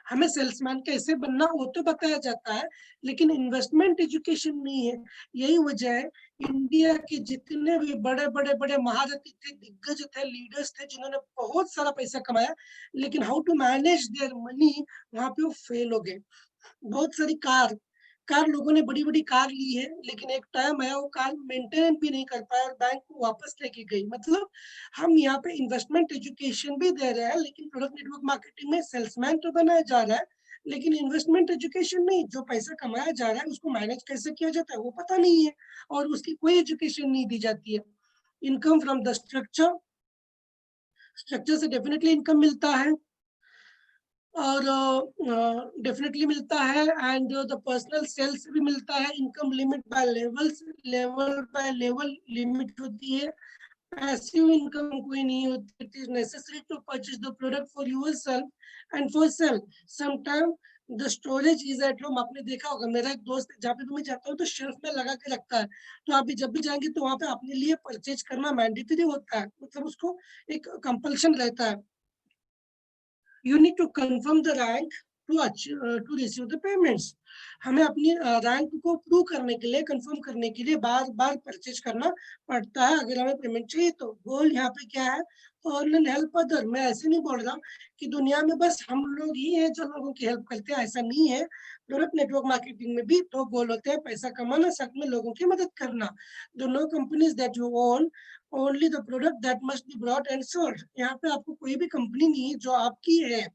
हमें सेल्समैन कैसे बनना वो तो बताया जाता है, लेकिन इन्वेस्टमेंट एजुकेशन नहीं है। यही वजह है इंडिया के जितने भी बड़े बड़े बड़े महारथी थे, दिग्गज थे, लीडर्स थे, जिन्होंने बहुत सारा पैसा कमाया, लेकिन how to manage their money, वहां पे वो फेल हो गए। बहुत सारी कार कार लोगों ने बड़ी बड़ी कार ली है, लेकिन एक टाइम आया वो कार मेंटेन भी नहीं कर पाया और बैंक को वापस लेके गई। मतलब हम यहाँ पे इन्वेस्टमेंट एजुकेशन भी दे रहे हैं, लेकिन प्रोडक्ट नेटवर्क मार्केटिंग में सेल्समैन तो बनाया जा रहा है, लेकिन इन्वेस्टमेंट एजुकेशन नहीं। जो पैसा कमाया जा रहा है उसको मैनेज कैसे किया जाता है वो पता नहीं है, और उसकी कोई एजुकेशन नहीं दी जाती है। इनकम फ्रॉम द स्ट्रक्चर से डेफिनेटली इनकम मिलता है, और डेफिनेटली मिलता है, एंड द पर्सनल सेल्स भी मिलता है। Income limit by level by level limit होती है। पैसिव इनकम कोई नहीं होती। It is necessary to purchase the product for yourself and for sale. Sometime the storage is at home. आपने देखा होगा, मेरा एक दोस्त जहाँ पे भी मैं जाता हूँ तो शेल्फ में लगा के रखता है, तो आप भी जब भी जाएंगे तो वहां पे अपने लिए परचेज करना मैंडेटरी होता है, मतलब उसको एक कंपल्शन रहता है। You need to confirm the rank. to receive the payments. हमें अपनी रैंक को प्रूव करने के लिए, कंफर्म करने के लिए बार बार परचेज करना पड़ता है अगर हमें पेमेंट चाहिए तो। गोल यहाँ पे क्या है? Earn and help other. मैं ऐसे नहीं बोल रहा कि दुनिया में बस हम लोग ही हैं जो लोगों की हेल्प करते हैं, ऐसा नहीं है। प्रोडक्ट नेटवर्क मार्केटिंग में भी दो गोल होते हैं, पैसा कमाना, साथ में लोगों की मदद करना। The no companies that you own, only the product that must be brought and sold. यहाँ पे आपको कोई भी कंपनी नहीं है जो आपकी है।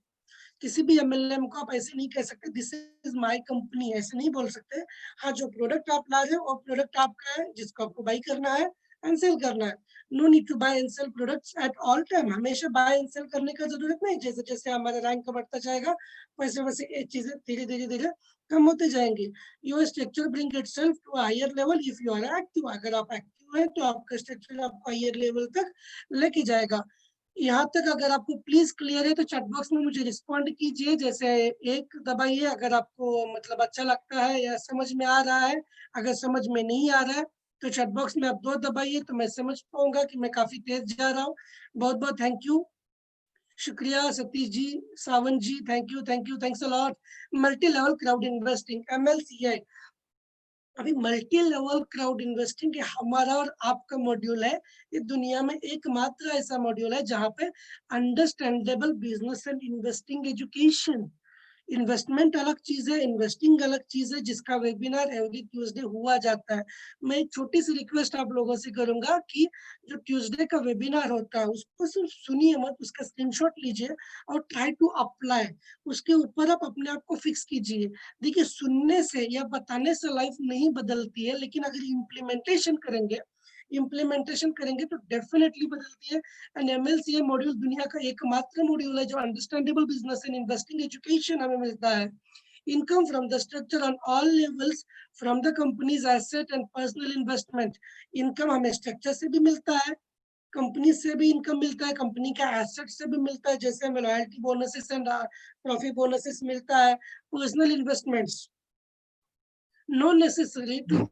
किसी भी एमएलएम को आप ऐसे नहीं कह सकते दिस इज माय कंपनी, ऐसे नहीं बोल सकते। हाँ, जो प्रोडक्ट आप ला रहे हो वो प्रोडक्ट आपका है, जिसको आपको बाई करना है एंड सेल करना है। No need to buy and sell products at all time. हमेशा बाय एंड सेल करने का जरूरत नहीं। जैसे जैसे हमारा रैंक बढ़ता जाएगा वैसे वैसे ये चीजें धीरे धीरे धीरे कम होते जाएंगे। Your structure bring itself to higher level if you are active. अगर आप एक्टिव है तो आपका स्ट्रक्चर आपको हायर लेवल तक लेके जाएगा। यहाँ तक अगर आपको प्लीज क्लियर है तो चैट बॉक्स में मुझे रिस्पॉन्ड कीजिए। जैसे एक दबाइए अगर आपको मतलब अच्छा लगता है या समझ में आ रहा है। अगर समझ में नहीं आ रहा है तो चैट बॉक्स में आप दो दबाइए तो मैं समझ पाऊंगा कि मैं काफी तेज जा रहा हूँ। बहुत बहुत थैंक यू, शुक्रिया Satish ji, Sawan ji, thank you, thanks a lot. Multi level crowd investing, MLCI। अभी मल्टी लेवल क्राउड इन्वेस्टिंग हमारा और आपका मॉड्यूल है। ये दुनिया में एकमात्र ऐसा मॉड्यूल है जहाँ पे understandable business and investing education. Investment अलग चीज है, इन्वेस्टिंग अलग चीज है, जिसका वेबिनार एवरी ट्यूसडे हुआ जाता है। मैं एक छोटी सी रिक्वेस्ट आप लोगों से करूंगा कि जो ट्यूसडे का वेबिनार होता है उसको सिर्फ सुनिए मत, उसका स्क्रीनशॉट लीजिए और ट्राई टू अप्लाई। उसके ऊपर आप अपने आप को फिक्स कीजिए। देखिए, सुनने से या बताने से लाइफ नहीं बदलती है, लेकिन अगर इम्प्लीमेंटेशन करेंगे तो डेफिनेटली बदलती है। एंड MLCA मॉड्यूल दुनिया का एकमात्र मॉड्यूल है जो understandable business and investing education हमें मिलता है। Income from the structure on all levels, from the companies asset and personal investment. Income हमें स्ट्रक्चर से भी मिलता है, कंपनी से भी इनकम मिलता है, कंपनी का एसेट से भी मिलता है, जैसे हमें loyalty bonuses and profit bonuses मिलता है। Personal investments, no necessary to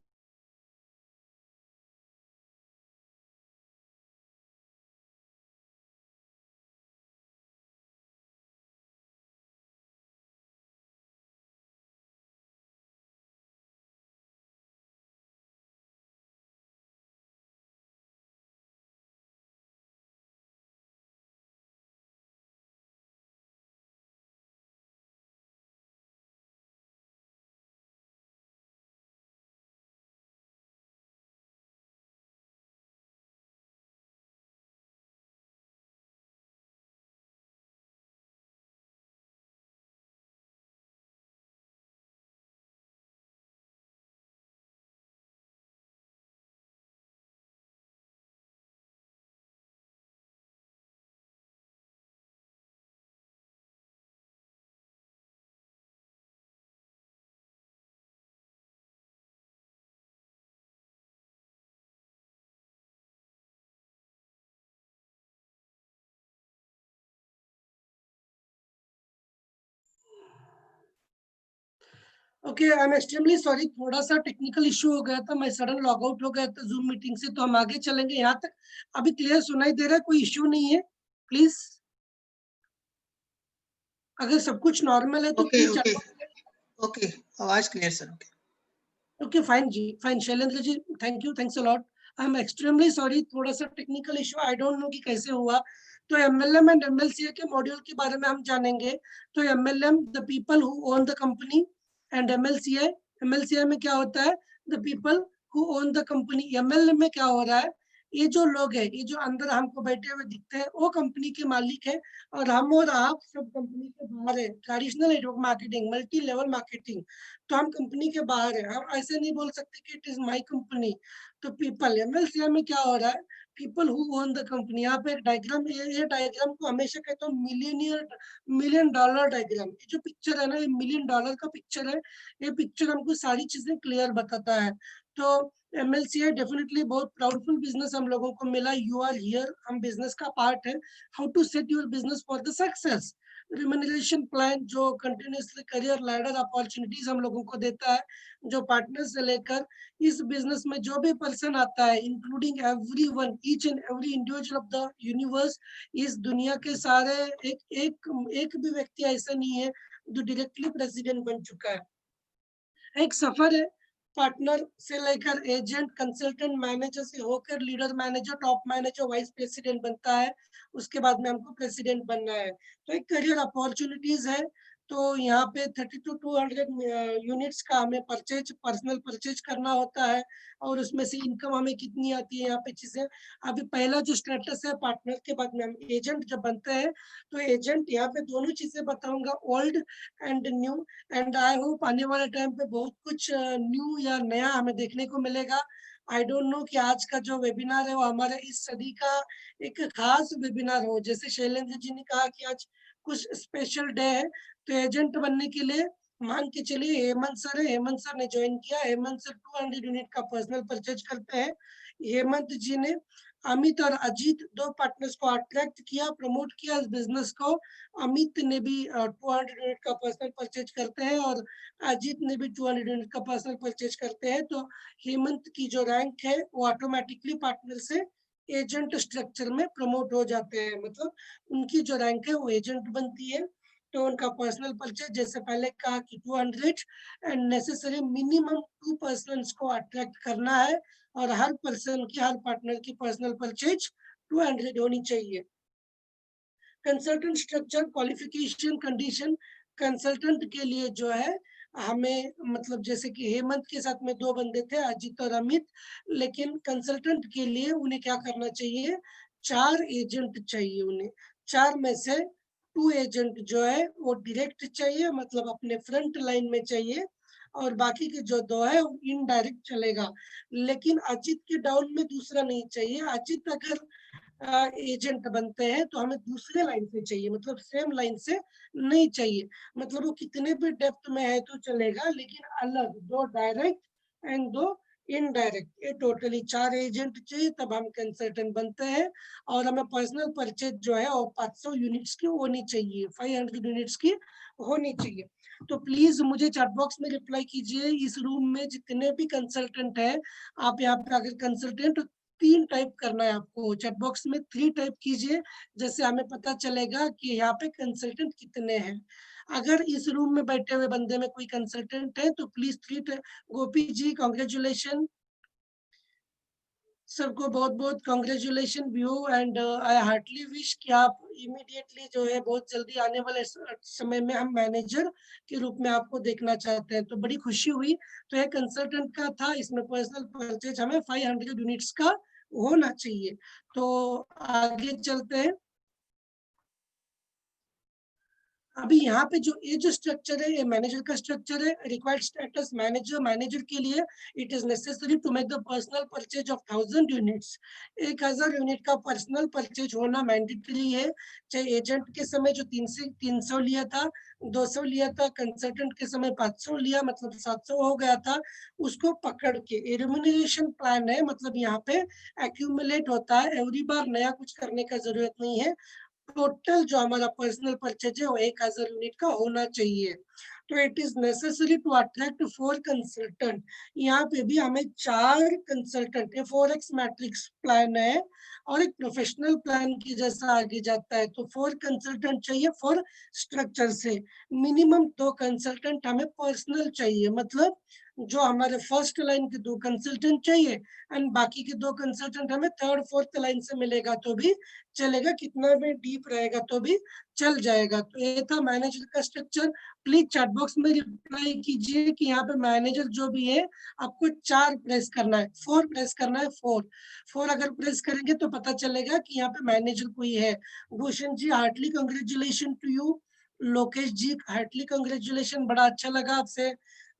okay. I am extremely sorry, थोड़ा सा टेक्निकल इशू हो गया था, मैं सडन लॉग आउट हो गया था जूम मीटिंग से। तो हम आगे चलेंगे यहाँ तक। अभी क्लियर सुनाई दे रहा है? कोई इशू नहीं है प्लीज? अगर सब कुछ नॉर्मल है तो okay please okay chat. Okay, आवाज clear sir. Okay okay fine जी, fine. Shailendra ji, thank you, thanks a lot. I am extremely sorry, थोड़ा सा technical issue, I don't know कि कैसे हुआ। तो MLM एंड MLCA के मॉड्यूल के बारे में हम जानेंगे। तो MLM, the people who own the company, and MLCA में क्या होता है? The people who own the company. MLM में क्या हो रहा है? ये जो लोग हैं, ये जो अंदर हमको बैठे हुए दिखते हैं, वो कंपनी के मालिक है, और हम और आप सब कंपनी के बाहर है। Traditional network marketing, multi level marketing, तो हम कंपनी के बाहर है। हम ऐसे नहीं बोल सकते कि इट इज माय कंपनी। तो पीपल, MLCA में क्या हो रहा है? People who own the company. यहाँ पे एक डायग्राम, ये डायग्राम को हमेशा कहता हूँ मिलियन डॉलर डायग्राम। ये जो पिक्चर है ना, ये $1,000,000 का पिक्चर है। ये पिक्चर हमको सारी चीजें क्लियर बताता है। तो MLCA डेफिनेटली बहुत प्राउडफुल बिजनेस हम लोगों को मिला। यू आर हियर, हम बिजनेस का पार्ट है। How to set your business for the success, remuneration plan जो कंटिन्यूसली करियर लैडर अपॉर्चुनिटीज हम लोगों को देता है। जो पार्टनर से लेकर इस बिजनेस में जो भी पर्सन आता है, including everyone, each and every individual of the universe, इस दुनिया के सारे, एक एक एक भी व्यक्ति ऐसा नहीं है जो डायरेक्टली प्रेसिडेंट बन चुका है। एक सफर है, पार्टनर से लेकर एजेंट, कंसल्टेंट, मैनेजर से होकर leader manager, top manager, vice president बनता है। उसके बाद में हमको प्रेसिडेंट बनना है। तो एक करियर अपॉर्चुनिटीज है। तो यहाँ पे 30 to 200 यूनिट्स का हमें पर्सनल परचेज करना होता है, और उसमें से इनकम हमें कितनी आती है यहाँ पे चीजें। अभी पहला जो स्टेटस है पार्टनर के बाद में हम एजेंट जब बनते हैं, तो एजेंट यहाँ पे दोनों चीजें बताऊंगा, old and new. And I hope आने वाले टाइम पे बहुत कुछ न्यू या नया हमें देखने को मिलेगा। आई डोंट नो कि आज का जो वेबिनार है वो हमारे इस सदी का एक खास वेबिनार हो। जैसे शैलेंद्र जी ने कहा कि आज कुछ स्पेशल डे है, तो एजेंट बनने के लिए मान के चलिए हेमंत सर है, हेमंत सर ने ज्वाइन किया। हेमंत सर 200 यूनिट का पर्सनल परचेज करते हैं। हेमंत जी ने अमित और अजीत दो पार्टनर्स को अट्रैक्ट किया, प्रमोट किया इस बिजनेस को। अमित ने भी 200 यूनिट का पर्सनल परचेज करते हैं, और अजीत ने भी 200 यूनिट का पर्सनल परचेज करते हैं। तो हेमंत की जो रैंक है वो ऑटोमेटिकली पार्टनर से एजेंट स्ट्रक्चर में प्रमोट हो जाते हैं, मतलब उनकी जो रैंक है वो एजेंट बनती है। तो उनका पर्सनल परचेज जैसे पहले कहा कि 200 एंड नेसेसरी मिनिमम 2 पर्सन को अट्रैक्ट करना है, और हर पर्सन की, हर पार्टनर की पर्सनल परचेज 200 होनी चाहिए। Consultant structure, qualification, condition. Consultant के लिए जो है हमें, मतलब जैसे कि हेमंत के साथ में 2 बंदे थे, अजीत और अमित, लेकिन कंसल्टेंट के लिए उन्हें क्या करना चाहिए, 4 एजेंट चाहिए उन्हें। 4 में से 2 एजेंट जो है वो डायरेक्ट चाहिए, मतलब अपने फ्रंट लाइन में चाहिए, और बाकी के जो 2 है इनडायरेक्ट चलेगा। लेकिन अजीत के डाउन में दूसरा नहीं चाहिए। अजीत अगर एजेंट बनते हैं तो हमें दूसरे लाइन से चाहिए, मतलब सेम लाइन से नहीं चाहिए। मतलब वो कितने भी डेप्थ में है तो चलेगा, लेकिन अलग, 2 डायरेक्ट एंड 2 इनडायरेक्ट। ये टोटली 4 एजेंट चाहिए, तब हम कंसल्टेंट बनते हैं। और हमें पर्सनल परचेज जो है वो 500 यूनिट्स की होनी चाहिए, 500 यूनिट्स की होनी चाहिए। तो प्लीज मुझे चैट बॉक्स में रिप्लाई कीजिए। इस रूम में जितने भी कंसल्टेंट है, आप यहाँ पे अगर कंसल्टेंट 3 टाइप करना है आपको, चैट बॉक्स में 3 टाइप कीजिए, जैसे हमें पता चलेगा कि यहाँ पे कंसल्टेंट कितने हैं। अगर इस रूम में बैठे हुए बंदे में कोई कंसल्टेंट है तो प्लीज 3। गोपी जी कॉन्ग्रेचुलेशन, सबको बहुत बहुत कॉन्ग्रेचुलेशन व्यू। एंड आई हार्टली विश कि आप इमीडिएटली जो है बहुत जल्दी आने वाले समय में हम मैनेजर के रूप में आपको देखना चाहते हैं। तो बड़ी खुशी हुई। तो ये कंसल्टेंट का था, इसमें पर्सनल परचेज हमें 500 यूनिट्स का होना चाहिए। तो आगे चलते हैं। अभी यहाँ पे जो ये जो स्ट्रक्चर है ये मैनेजर का स्ट्रक्चर है। रिक्वायर्ड स्टेटस मैनेजर, मैनेजर के लिए it is necessary to make the personal purchase of 1000 units. 1000 unit का पर्सनल परचेज होना मैंडेटरी है। चाहे एजेंट के समय जो 300 लिया था, 200 लिया था, कंसल्टेंट के समय 500 लिया, मतलब 700 हो गया था, उसको पकड़ के रेम्यूनरेशन प्लान है, मतलब यहाँ पे एक्यूमुलेट होता है, एवरी बार नया कुछ करने का जरूरत नहीं है। टोटल जो हमारा पर्सनल परचेज है वो 1000 यूनिट का होना चाहिए। तो it is necessary to attract 4 consultant. यहाँ पे भी हमें 4 कंसल्टेंट, ये 4x मैट्रिक्स प्लान है, और एक प्रोफेशनल प्लान की जैसा आगे जाता है। तो 4 कंसल्टेंट चाहिए 4 स्ट्रक्चर से। मिनिमम 2 कंसल्टेंट हमें पर्सनल चाहिए, मतलब जो हमारे फर्स्ट लाइन के 2 कंसल्टेंट चाहिए, एंड बाकी के 2 कंसल्टेंट हमें थर्ड फोर्थ लाइन से मिलेगा तो भी चलेगा, कितना भी डीप रहेगा तो भी चल जाएगा। तो ये था मैनेजर का स्ट्रक्चर। प्लीज चैट बॉक्स में रिप्लाई कीजिए कि यहाँ पे मैनेजर जो भी है आपको 4 प्रेस करना है, 4 प्रेस करना है, 4 अगर प्रेस करेंगे तो पता चलेगा कि यहाँ पे मैनेजर कोई है। Bhushan ji heartly congratulation to you. Lokesh ji heartly congratulation, बड़ा अच्छा लगा आपसे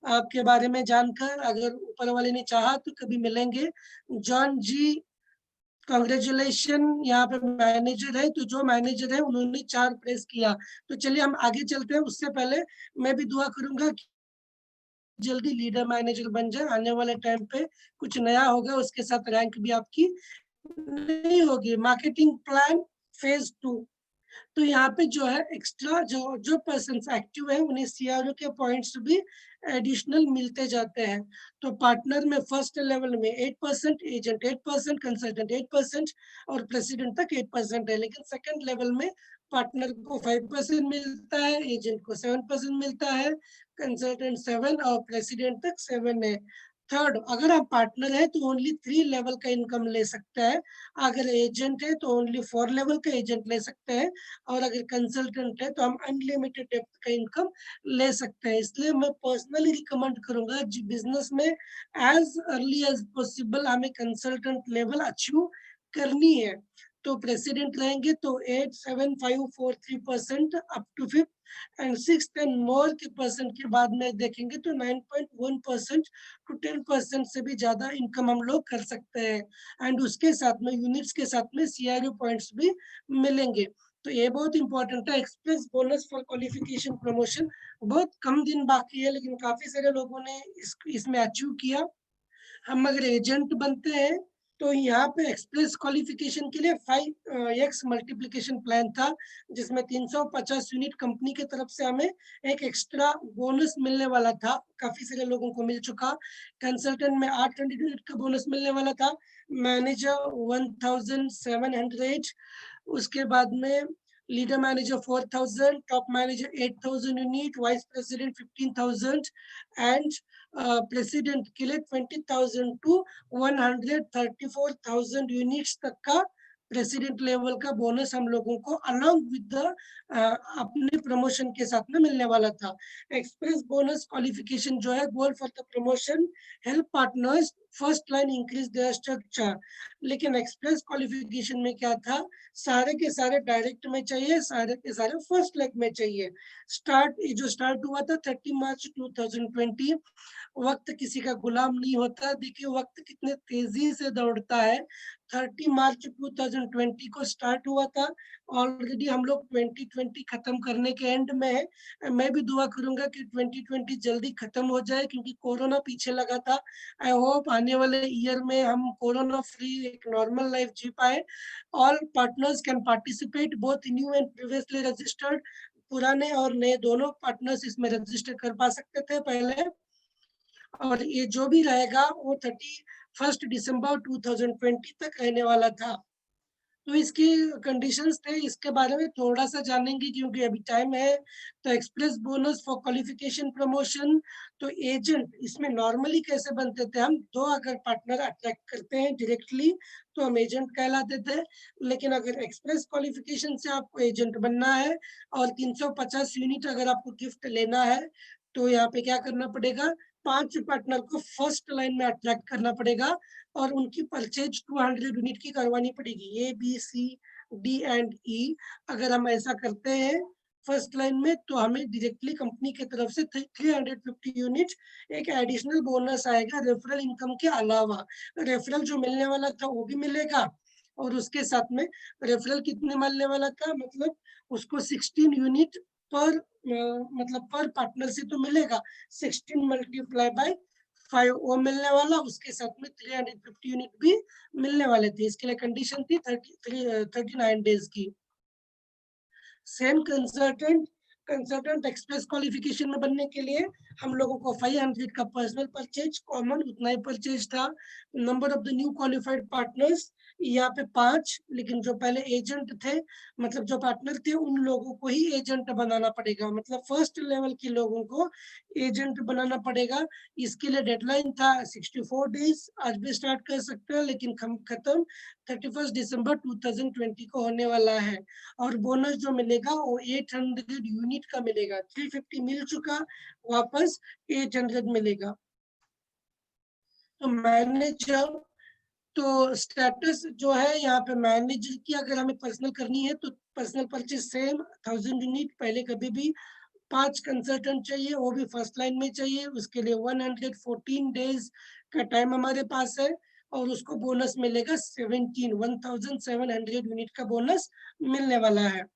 आपके बारे में जानकर। अगर ऊपर वाले ने चाहा तो कभी मिलेंगे। जॉन जी कांग्रेचुलेशन, यहाँ पे मैनेजर है, तो जो मैनेजर है उन्होंने 4 प्रेस किया। तो चलिए हम आगे चलते हैं। उससे पहले मैं भी दुआ करूंगा कि जल्दी लीडर मैनेजर बन जाए। आने वाले टाइम पे कुछ नया होगा, उसके साथ रैंक भी आपकी नहीं होगी। Marketing plan phase 2। तो यहाँ पे जो है एक्स्ट्रा जो जो पर्सन एक्टिव है उन्हें सीआरओ के पॉइंट्स भी एडिशनल मिलते जाते हैं। तो पार्टनर में फर्स्ट लेवल में 8%, एजेंट 8%, कंसल्टेंट 8%, और प्रेसिडेंट तक 8% है। लेकिन सेकंड लेवल में पार्टनर को 5% मिलता है, एजेंट को 7% मिलता है, कंसल्टेंट 7 और प्रेसिडेंट तक 7 है। थर्ड, अगर आप पार्टनर है तो ओनली 3 लेवल का इनकम ले सकता है, अगर एजेंट है तो ओनली 4 लेवल का एजेंट ले सकते हैं, और अगर कंसल्टेंट है तो हम अनलिमिटेड डेप्थ का इनकम ले सकते हैं। इसलिए मैं पर्सनली रिकमेंड करूंगा बिजनेस में एज अर्ली एज पॉसिबल हमें कंसल्टेंट लेवल अचीव करनी है। तो प्रेसिडेंट रहेंगे तो 87543% up to 5th, and 6th and more के परसेंट के बाद में देखेंगे तो 9.1% टू 10% से भी ज्यादा इनकम हम लोग कर सकते हैं। एंड उसके साथ में यूनिट्स के साथ में CRU पॉइंट्स भी मिलेंगे। तो ये बहुत इंपॉर्टेंट है। Express bonus for qualification promotion बहुत कम दिन बाकी है, लेकिन काफी सारे लोगों ने इसमें अचीव किया। हम अगर एजेंट बनते हैं तो यहाँ पे एक्सप्रेस क्वालिफिकेशन के लिए 5x मल्टीप्लिकेशन प्लान था, जिसमें 350 यूनिट कंपनी की तरफ से हमें एक एक्स्ट्रा बोनस मिलने वाला था। काफी सारे लोगों को मिल चुका। कंसल्टेंट में 800 यूनिट का बोनस मिलने वाला था, मैनेजर 1700, उसके बाद में leader manager 4000, top manager 8000 unit, vice president 15000 and president के लिए 20,000 टू 134,000 यूनिट्स तक का प्रेसिडेंट लेवल का बोनस हम लोगों को अलॉन्ग विद द अपने प्रमोशन के साथ में मिलने वाला था। एक्सप्रेस बोनस क्वालिफिकेशन जो है, goal for the promotion, help partners first line increase their structure. लेकिन एक्सप्रेस क्वालिफिकेशन में क्या था, सारे के सारे डायरेक्ट में चाहिए, सारे के सारे फर्स्ट लेग में चाहिए। जो स्टार्ट हुआ था 30 मार्च 2020। वक्त किसी का गुलाम नहीं होता। देखिए वक्त कितने तेजी से दौड़ता है। 30 मार्च 2020 को स्टार्ट हुआ था, ऑलरेडी हम लोग 2020 खत्म करने के एंड में है। मैं भी दुआ करूंगा कि 2020 जल्दी खत्म हो जाए, क्योंकि कोरोना पीछे लगा था। आई होप आने वाले ईयर में हम कोरोना फ्री एक नॉर्मल लाइफ जी पाए। All partners can participate, both new and previously registered. पुराने और नए दोनों पार्टनर्स इसमें रजिस्टर कर पा सकते थे पहले, और ये जो भी रहेगा वो 31 दिसंबर 2020 तक रहने वाला था। तो इसकी कंडीशंस थे, इसके बारे में थोड़ा सा जानेंगे क्योंकि अभी टाइम है। तो express bonus for qualification promotion, तो एजेंट इसमें नॉर्मली कैसे बनते थे, हम दो अगर पार्टनर अट्रैक्ट करते हैं डायरेक्टली तो हम एजेंट कहलाते थे। लेकिन अगर एक्सप्रेस क्वालिफिकेशन से आपको एजेंट बनना है और 350 यूनिट अगर आपको गिफ्ट लेना है, तो यहाँ पे क्या करना पड़ेगा, 5 पार्टनर को फर्स्ट लाइन में अट्रैक्ट करना पड़ेगा और उनकी परचेज 200 यूनिट की करवानी पड़ेगी, A, B, C, D and E। अगर हम ऐसा करते हैं फर्स्ट लाइन में तो हमें डायरेक्टली कंपनी की तरफ से 350 यूनिट एक एडिशनल बोनस आएगा रेफरल इनकम के अलावा। रेफरल जो मिलने वाला था वो भी मिलेगा, और उसके साथ में रेफरल कितने मिलने वाला था, मतलब उसको 16 यूनिट पर मतलब पर पार्टनर से तो मिलेगा, 16 मल्टीप्लाई बाय 5 वो मिलने वाला। उसके साथ में 350 यूनिट भी मिलने वाले थे। इसके लिए कंडीशन थी 39 डेज की। सेम कंसल्टेंट एक्सप्रेस क्वालिफिकेशन में बनने के लिए हम लोगों को 500 का पर्सनल परचेज, कॉमन उतना ही परचेज था। Number of the new qualified partners यहाँ पे 5, लेकिन जो पहले एजेंट थे, मतलब जो पार्टनर थे, उन लोगों को ही एजेंट बनाना पड़ेगा, मतलब फर्स्ट लेवल के लोगों को एजेंट बनाना पड़ेगा। इसके लिए डेडलाइन था 64 डेज, आज भी स्टार्ट कर सकते हैं, लेकिन खत्म 31 दिसंबर 2020 को होने वाला है। और बोनस जो मिलेगा वो 800 यूनिट का मिलेगा। 350 मिल चुका, वापस 800 मिलेगा। तो मैनेजर, तो स्टेटस जो है यहाँ पे मैनेजर की अगर हमें पर्सनल करनी है तो पर्सनल परचेज सेम 1000 यूनिट पहले कभी भी। 5 कंसल्टेंट चाहिए, वो भी फर्स्ट लाइन में चाहिए। उसके लिए 114 डेज का टाइम हमारे पास है, और उसको बोनस मिलेगा 1700 यूनिट का बोनस मिलने वाला है।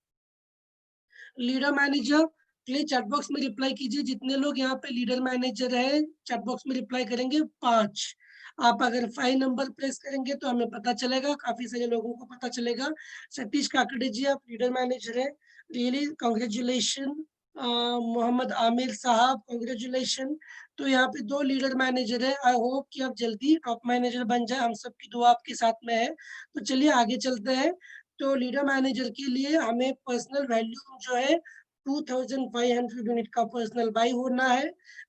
Leader manager, please chat box में रिप्लाई कीजिए। जितने लोग यहाँ पे लीडर मैनेजर है चैट बॉक्स में रिप्लाई करेंगे 5। आप अगर 5 नंबर प्रेस करेंगे तो हमें पता चलेगा, काफी सारे लोगों को पता चलेगा। सतीश काकड़े जी आप लीडर मैनेजर है, रियली कांग्रेचुलेशन। मोहम्मद आमिर साहब कांग्रेचुलेशन। तो यहाँ पे 2 लीडर मैनेजर है। आई होप कि आप जल्दी टॉप मैनेजर बन जाए, हम सबकी दुआ आपके साथ में है। तो चलिए आगे चलते हैं। तो लीडर मैनेजर के लिए हमें पर्सनल वैल्यू जो है 2500 यूनिट का पर्सनल बाई होना है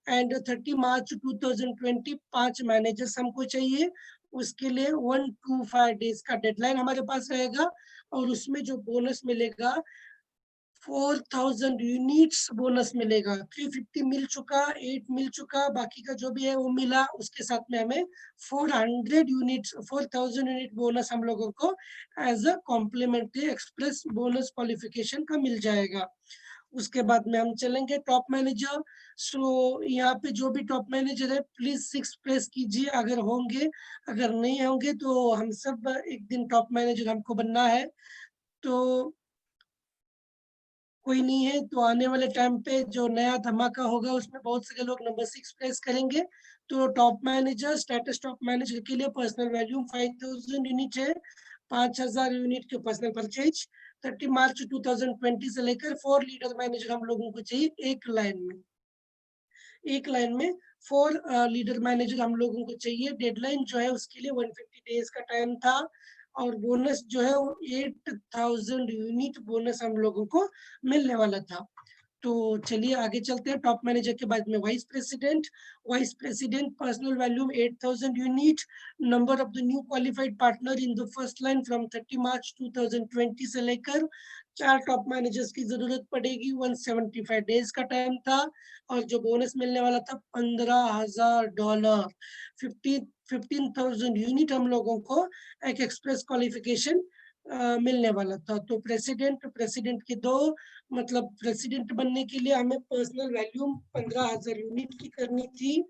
एंड 30 मार्च 2020 5 मैनेजर्स हमको चाहिए। उसके लिए 125 डेज का डेडलाइन हमारे पास रहेगा और उसमें जो बोनस मिलेगा 4000 यूनिट्स बोनस मिलेगा। 350 मिल चुका, 8 मिल चुका, बाकी का जो भी है वो मिला। उसके साथ में हमें 400 यूनिट्स 4000 यूनिट बोनस हम लोगों को as a complimentary express bonus qualification का मिल जाएगा। उसके बाद में हम चलेंगे टॉप मैनेजर। सो यहाँ पे जो भी टॉप मैनेजर है प्लीज 6 प्रेस कीजिए अगर होंगे, अगर नहीं होंगे तो हम सब एक दिन टॉप मैनेजर हमको बनना है। तो कोई नहीं है तो आने वाले टाइम पे जो नया धमाका होगा उसमें बहुत सारे लोग नंबर 6 प्रेस करेंगे। तो top manager status top manager के लिए पर्सनल वैल्यू 5000 यूनिट है, 5000 यूनिट के पर्सनल परचेज 30 मार्च 2020 से लेकर 4 लीडर मैनेजर हम लोगों को चाहिए एक लाइन में। एक लाइन में 4 लीडर मैनेजर हम लोगों को चाहिए। डेडलाइन जो है उसके लिए 150 डेज का टाइम था और बोनस जो है वो 8000 यूनिट बोनस हम लोगों को मिलने वाला था। तो चलिए आगे चलते हैं। टॉप मैनेजर के बाद में vice president personal value 8000 unit. Number of the new qualified partner in the first line from 30 मार्च 2020 से लेकर 4 टॉप मैनेजर्स की जरूरत पड़ेगी। 175 डेज का टाइम था और जो बोनस मिलने वाला था $15,000, 15,000 यूनिट हम लोगों को एक एक्सप्रेस क्वालिफिकेशन मिलने वाला था। तो प्रेसिडेंट के दो मतलब प्रेसिडेंट बनने के लिए हमें पर्सनल वैल्यू 15,000 यूनिट की करनी थी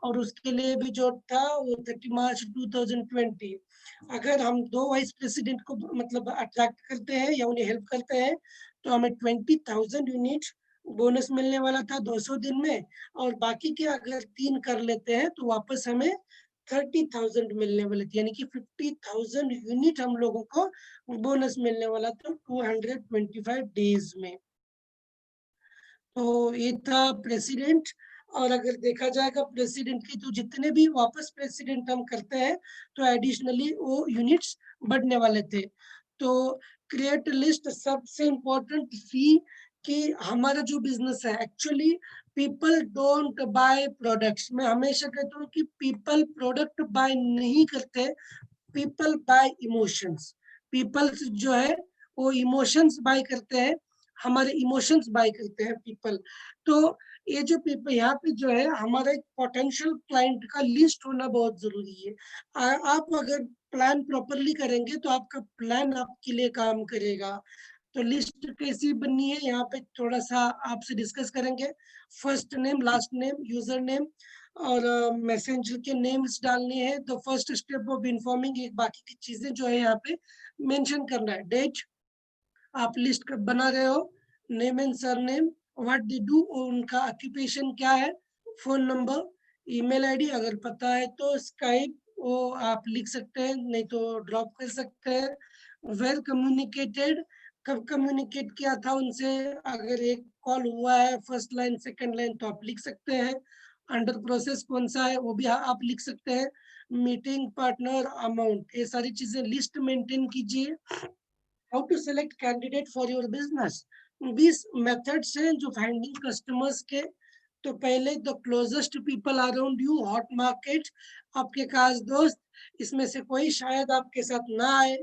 और उसके लिए भी जो था वो 30 मार्च 2020। अगर हम दो वाइस प्रेसिडेंट को मतलब अट्रैक्ट करते हैं या उन्हें हेल्प करते हैं तो हमें 20,000 यूनिट बोनस मिलने वाला था 200 दिन में और बाकी के अगर 3 कर लेते हैं तो वापस हमें 30,000 मिलने वाले थे, यानी कि 50,000 यूनिट हम लोगों को बोनस मिलने वाला था 225 डेज में। तो ये था प्रेसिडेंट। और अगर देखा जाएगा प्रेसिडेंट की तो जितने भी वापस प्रेसिडेंट हम करते हैं तो एडिशनली वो यूनिट्स बढ़ने वाले थे। तो क्रिएट लिस्ट सबसे इम्पोर्टेंट सी कि हमारा जो बिजनेस है actually people don't by products. मैं हमेशा कहता हूँ कि पीपल प्रोडक्ट बाय नहीं करते, पीपल बाय इमोशंस। पीपल जो है वो इमोशंस बाय करते हैं, हमारे इमोशंस बाय करते हैं पीपल। तो ये जो पीपल यहाँ पे जो है हमारा एक पोटेंशियल क्लाइंट का लिस्ट होना बहुत जरूरी है। आप अगर प्लान प्रॉपरली करेंगे तो आपका प्लान आपके लिए काम करेगा। तो लिस्ट कैसी बननी है यहाँ पे थोड़ा सा आपसे डिस्कस करेंगे। First name, last name, user name और मैसेंजर के नेम्स डालने हैं। तो फर्स्ट स्टेप ऑफ इन्फॉर्मिंग एक बाकी की चीजें जो है यहाँ पे मेंशन करना है। डेट आप लिस्ट बना रहे हो, name and surname, what they do, उनका ऑक्यूपेशन क्या है, फोन नंबर, ईमेल आईडी अगर पता है तो स्काइप वो आप लिख सकते हैं, नहीं तो ड्रॉप कर सकते हैं। वेल कम्युनिकेटेड, कब कम्युनिकेट किया था उनसे, अगर एक कॉल हुआ है फर्स्ट लाइन सेकंड लाइन तो आप लिख सकते हैं। अंडर प्रोसेस कौन सा है वो भी आप लिख सकते हैं। मीटिंग पार्टनर अमाउंट, ये सारी चीजें लिस्ट मेंटेन कीजिए। How to select candidate for your business, 20 methods हैं जो फाइंडिंग कस्टमर्स के। तो पहले the closest people around you, hot market, आपके खास दोस्त, इसमें से कोई शायद आपके साथ ना आए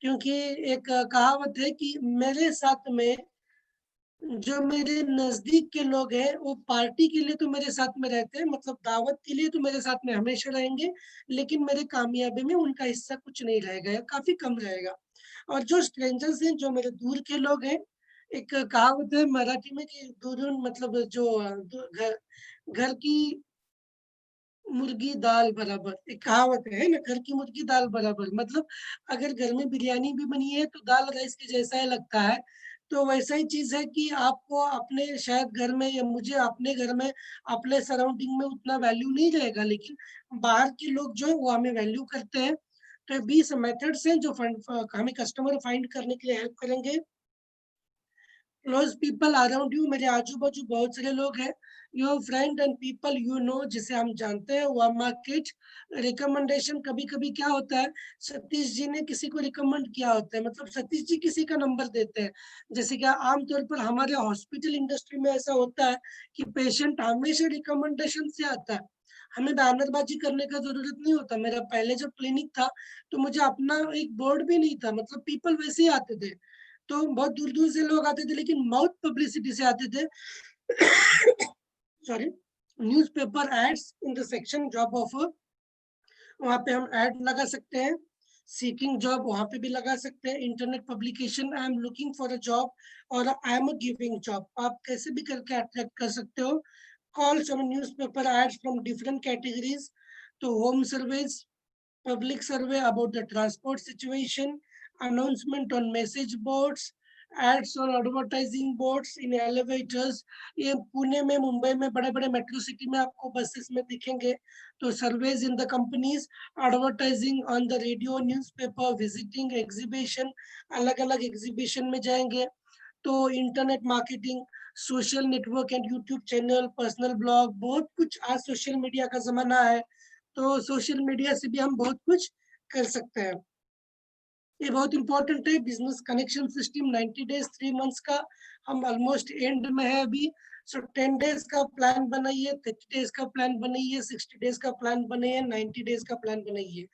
क्योंकि एक कहावत है कि मेरे साथ में जो मेरे नजदीक के लोग हैं वो पार्टी के लिए तो मेरे साथ में रहते हैं, मतलब दावत के लिए तो मेरे साथ में हमेशा रहेंगे, लेकिन मेरे कामयाबी में उनका हिस्सा कुछ नहीं रहेगा या काफी कम रहेगा। और जो स्ट्रेंजर्स हैं, जो मेरे दूर के लोग हैं, एक कहावत है मराठी में कि दूरून मतलब जो घर घर की मुर्गी दाल बराबर, एक कहावत है ना, घर की मुर्गी दाल बराबर। मतलब अगर घर में बिरयानी भी बनी है तो दाल राइस के जैसा ही लगता है। तो वैसा ही चीज है कि आपको अपने शायद घर में या मुझे अपने घर में अपने सराउंडिंग में उतना वैल्यू नहीं रहेगा, लेकिन बाहर के लोग जो है वो हमें वैल्यू करते हैं। तो 20 मेथड्स हैं जो हमें कस्टमर फाइंड करने के लिए हेल्प करेंगे। क्लोज पीपल अराउंड यू, मेरे आजू बाजू बहुत सारे लोग हैं, your friend and people you know, जिसे हम जानते हैं, वो मार्केट। रिकमेंडेशन, कभी कभी क्या होता है, सतीश जी ने किसी को रिकमेंड किया होता है, मतलब सतीश जी किसी का नंबर देते हैं। जैसे कि आमतौर पर हमारे हॉस्पिटल इंडस्ट्री में ऐसा होता है कि पेशेंट हमेशा रिकमेंडेशन से आता है, हमें बैनरबाजी करने का जरूरत नहीं होता। मेरा पहले जब क्लिनिक था तो मुझे अपना एक बोर्ड भी नहीं था, मतलब पीपल वैसे ही आते थे, तो बहुत दूर दूर से लोग आते थे, लेकिन माउथ पब्लिसिटी से आते थे। Sorry, newspaper ads in the section job offer, वहां पे हम ऐड लगा सकते हैं। सीकिंग जॉब, वहां पे भी लगा सकते हैं। Internet publication, I am looking for a job, और आई एम गिविंग जॉब, आप कैसे भी करके अट्रैक्ट कर सकते हो। Calls on newspaper ads from different categories, तो home service, public survey about the transport situation, announcement on message boards, ads on advertising boards in elevators। ये पुणे में, मुंबई में, बड़े बड़े मेट्रो सिटी में आपको बसेस में दिखेंगे। तो surveys in the companies, advertising on the radio, newspaper, visiting exhibition, अलग अलग एग्जीबिशन में जाएंगे। तो internet marketing, social network and YouTube channel, personal blog, बहुत कुछ। आज सोशल मीडिया का जमाना है, तो सोशल मीडिया से भी हम बहुत कुछ कर सकते हैं। ये बहुत इंपॉर्टेंट है। Business connection system 90 days 3 months का, हम ऑलमोस्ट एंड में है अभी। सो 10 डेज का प्लान बनाइए, 30 डेज का प्लान बनाइए, 60 डेज का प्लान बनाइए, 90 डेज का प्लान बनाइए।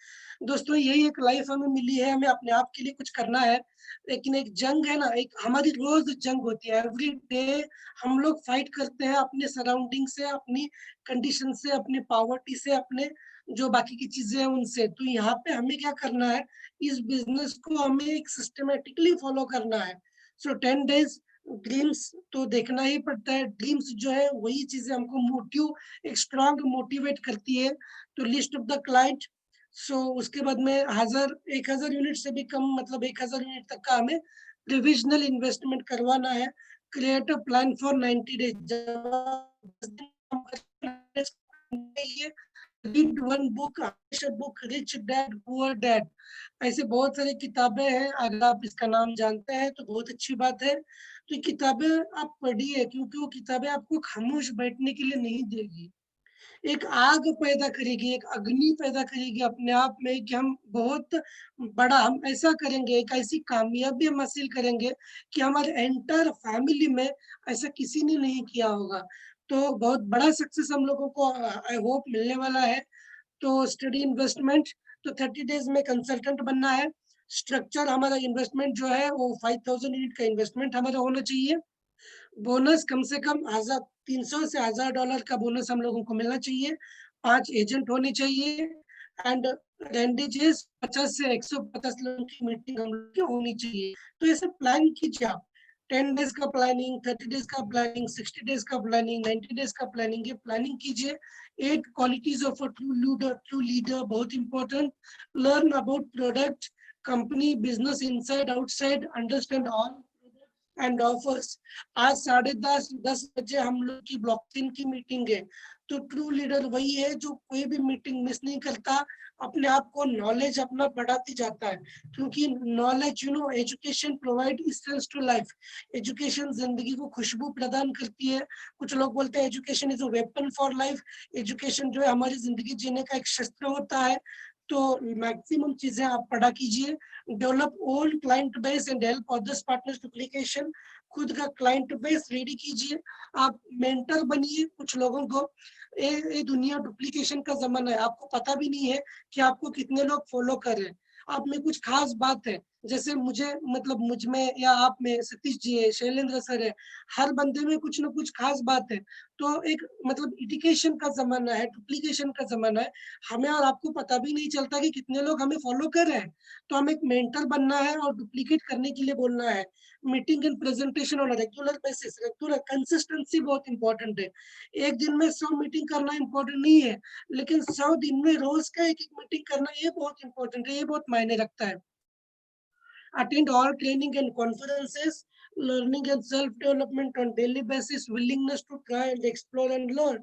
दोस्तों, यही एक लाइफ हमें मिली है, हमें अपने आप के लिए कुछ करना है। लेकिन एक जंग है ना, एक हमारी रोज जंग होती है, एवरी डे हम लोग फाइट करते हैं अपने सराउंडिंग से, अपनी कंडीशन से, अपने पॉवर्टी से, अपने जो बाकी की चीजें हैं उनसे। तो यहाँ पे हमें क्या करना है, इस बिजनेस को हमें एक सिस्टमेटिकली फॉलो करना है। सो 10 डेज ड्रीम्स तो देखना ही पड़ता है। ड्रीम्स जो है वही चीजें हमको मोटिव, एक स्ट्रॉन्ग मोटिवेट करती है। तो लिस्ट ऑफ द क्लाइंट, सो उसके बाद में 1000 यूनिट से भी कम, मतलब 1000 यूनिट तक का हमें प्रोविजनल इन्वेस्टमेंट करवाना है। Create a plan for 90 days, read one book, book rich dad poor dad, ऐसे बहुत सारी किताबें हैं। अगर आप इसका नाम जानते हैं तो बहुत अच्छी बात है। तो ये किताबें आप पढ़िए, क्योंकि वो किताबें आपको खामोश बैठने के लिए नहीं देगी, एक आग पैदा करेगी, एक अग्नि पैदा करेगी अपने आप में, कि हम बहुत बड़ा, हम ऐसा करेंगे, एक ऐसी कामयाबी हम हासिल करेंगे कि हमारे एंटायर फैमिली में ऐसा किसी ने नहीं किया होगा। तो बहुत बड़ा सक्सेस हम लोगों को आई होप मिलने वाला है। तो स्टडी इन्वेस्टमेंट, तो 30 डेज में कंसल्टेंट बनना है। स्ट्रक्चर, हमारा इन्वेस्टमेंट जो है वो 5000 यूनिट का इन्वेस्टमेंट हमारा होना चाहिए। बोनस कम से कम 300 से $1000 का बोनस हम लोगों को मिलना चाहिए। 5 एजेंट होने चाहिए, एंड रेंडेजेस 50 से 150 लोगों की मीटिंग हम लोग की होनी चाहिए। तो ऐसे प्लान कीजिए आप, 10 डेज का प्लानिंग, 30 डेज का प्लानिंग, 60 डेज का प्लानिंग, 90 डेज का प्लानिंग, ये प्लानिंग कीजिए। 8 qualities of a true leader, बहुत important. Learn about product, company, business inside outside, understand all and offers. आज 10:30 बजे हम लोग की ब्लॉकचेन की मीटिंग है। तो ट्रू लीडर वही है जो कोई भी मीटिंग मिस नहीं करता, अपने आप को नॉलेज अपना बढ़ाती जाता है। क्योंकि knowledge, education provide essence to life, education जिंदगी को खुशबू प्रदान करती है। कुछ लोग बोलते हैं education is a weapon for life, education जो है हमारी जिंदगी जीने का एक शस्त्र होता है। तो मैक्सिमम चीजें आप पढ़ा कीजिए। Develop own client base and help others partners duplication, खुद का क्लाइंट बेस रेडी कीजिए। आप मेंटर बनिए कुछ लोगों को। ये दुनिया डुप्लीकेशन का जमाना है, आपको पता भी नहीं है कि आपको कितने लोग फॉलो कर रहे हैं। आप में कुछ खास बात है, जैसे मुझे, मतलब मुझ में या आप में, सतीश जी है, शैलेंद्र सर है, हर बंदे में कुछ ना कुछ खास बात है। तो एक मतलब इडिकेशन का जमाना है, डुप्लीकेशन का जमाना है। हमें और आपको पता भी नहीं चलता कि कितने लोग हमें फॉलो कर रहे हैं। तो हमें एक मेंटर बनना है और डुप्लीकेट करने के लिए बोलना है। Meeting and presentation on regular basis, regular consistency बहुत इंपॉर्टेंट है। एक दिन में 100 मीटिंग करना इंपॉर्टेंट नहीं है, लेकिन 100 दिन में रोज का एक एक मीटिंग करना ये बहुत इंपॉर्टेंट है, ये बहुत मायने रखता है। attend all training and conferences, learning and self development on daily basis, willingness to try and explore and learn।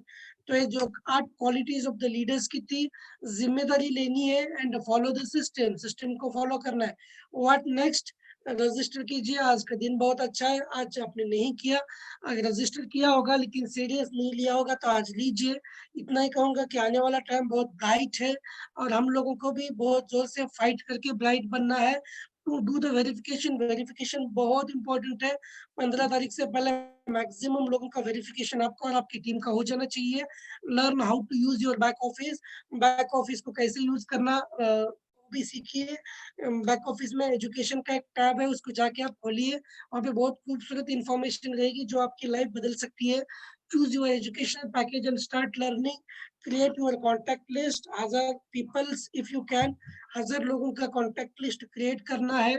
तो ये जो 8 क्वालिटीज ऑफ द लीडर्स की थी, जिम्मेदारी लेनी है and follow the system, system को फॉलो करना है। व्हाट नेक्स्ट, रजिस्टर कीजिए, आज का दिन बहुत अच्छा है, आज आपने नहीं किया, अगर रजिस्टर किया होगा लेकिन सीरियस नहीं लिया होगा तो आज लीजिए। इतना ही कहूँगा कि आने वाला टाइम बहुत ब्राइट है और हम लोगों को भी बहुत ज़ोर से फाइट करके ब्राइट बनना है। To do the verification, verification बहुत इम्पोर्टेंट है। 15 तारीख से पहले मैक्सिमम लोगों का वेरिफिकेशन आपका और आपकी टीम का हो जाना चाहिए। Learn how to use your back office को कैसे यूज़ करना वो भी सीखिए। बैक ऑफिस में एजुकेशन का एक टैब है, उसको जाके आप खोलिए, वहाँ पे बहुत खूबसूरत इन्फॉर्मेशन रहेगी जो आपकी लाइफ बदल सकती है। Choose your educational package and start learning, create your contact list, 1000 peoples if you can, 1000 लोगों का कॉन्टैक्ट लिस्ट क्रिएट करना है।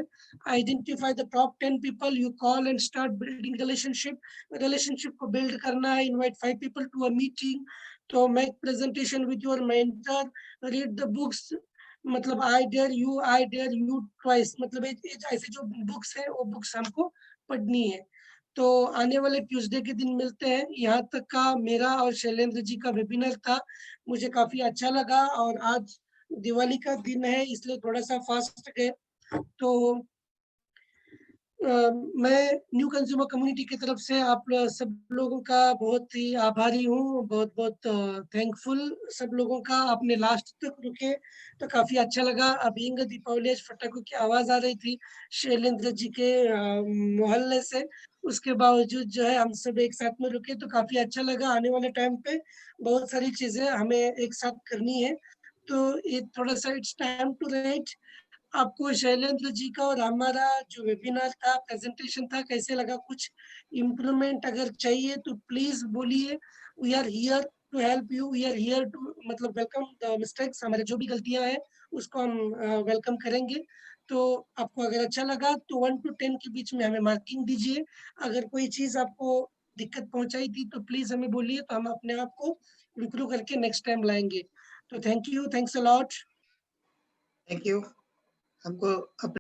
Identify the top 10 people, you call and start building relationship, relationship को बिल्ड करना है। Invite 5 people to a meeting, तो make presentation with your mentor, read the books, मतलब आई डेयर यू ट्वाइस, मतलब ऐसे जो बुक्स है वो बुक्स हमको पढ़नी है। तो आने वाले ट्यूसडे के दिन मिलते हैं। यहाँ तक का मेरा और शैलेंद्र जी का वेबिनार था, मुझे काफी अच्छा लगा और आज दिवाली का दिन है इसलिए थोड़ा सा फास्ट गए। तो मैं न्यू कंज्यूमर कम्युनिटी की तरफ से आप सब लोगों का बहुत ही आभारी हूँ, बहुत थैंकफुल सब लोगों का। आपने लास्ट तक रुके तो काफी अच्छा लगा। अभी दीपावली आज पटाखों की आवाज आ रही थी शैलेंद्र जी के मोहल्ले से, उसके बावजूद जो है हम सब एक साथ में रुके तो काफी अच्छा लगा। आने वाले टाइम पे बहुत सारी चीजें हमें एक साथ करनी है, तो ये थोड़ा सा इट्स टाइम टू राइट। आपको शैलेंद्र जी का और हमारा जो वेबिनार था, प्रेजेंटेशन था, कैसे लगा? कुछ इम्प्रूवमेंट अगर चाहिए तो प्लीज बोलिए। We are here to help you, we are here to मतलब वेलकम द मिस्टेक्स, हमारे जो भी गलतियां हैं उसको हम वेलकम करेंगे। तो आपको अगर अच्छा लगा तो 1 to 10 के बीच में हमें मार्किंग दीजिए। अगर कोई चीज आपको दिक्कत पहुंचाई थी तो प्लीज हमें बोलिए, तो हम अपने आप को इम्प्रूव करके नेक्स्ट टाइम लाएंगे। तो thank you, thanks a lot. Thank you. हमको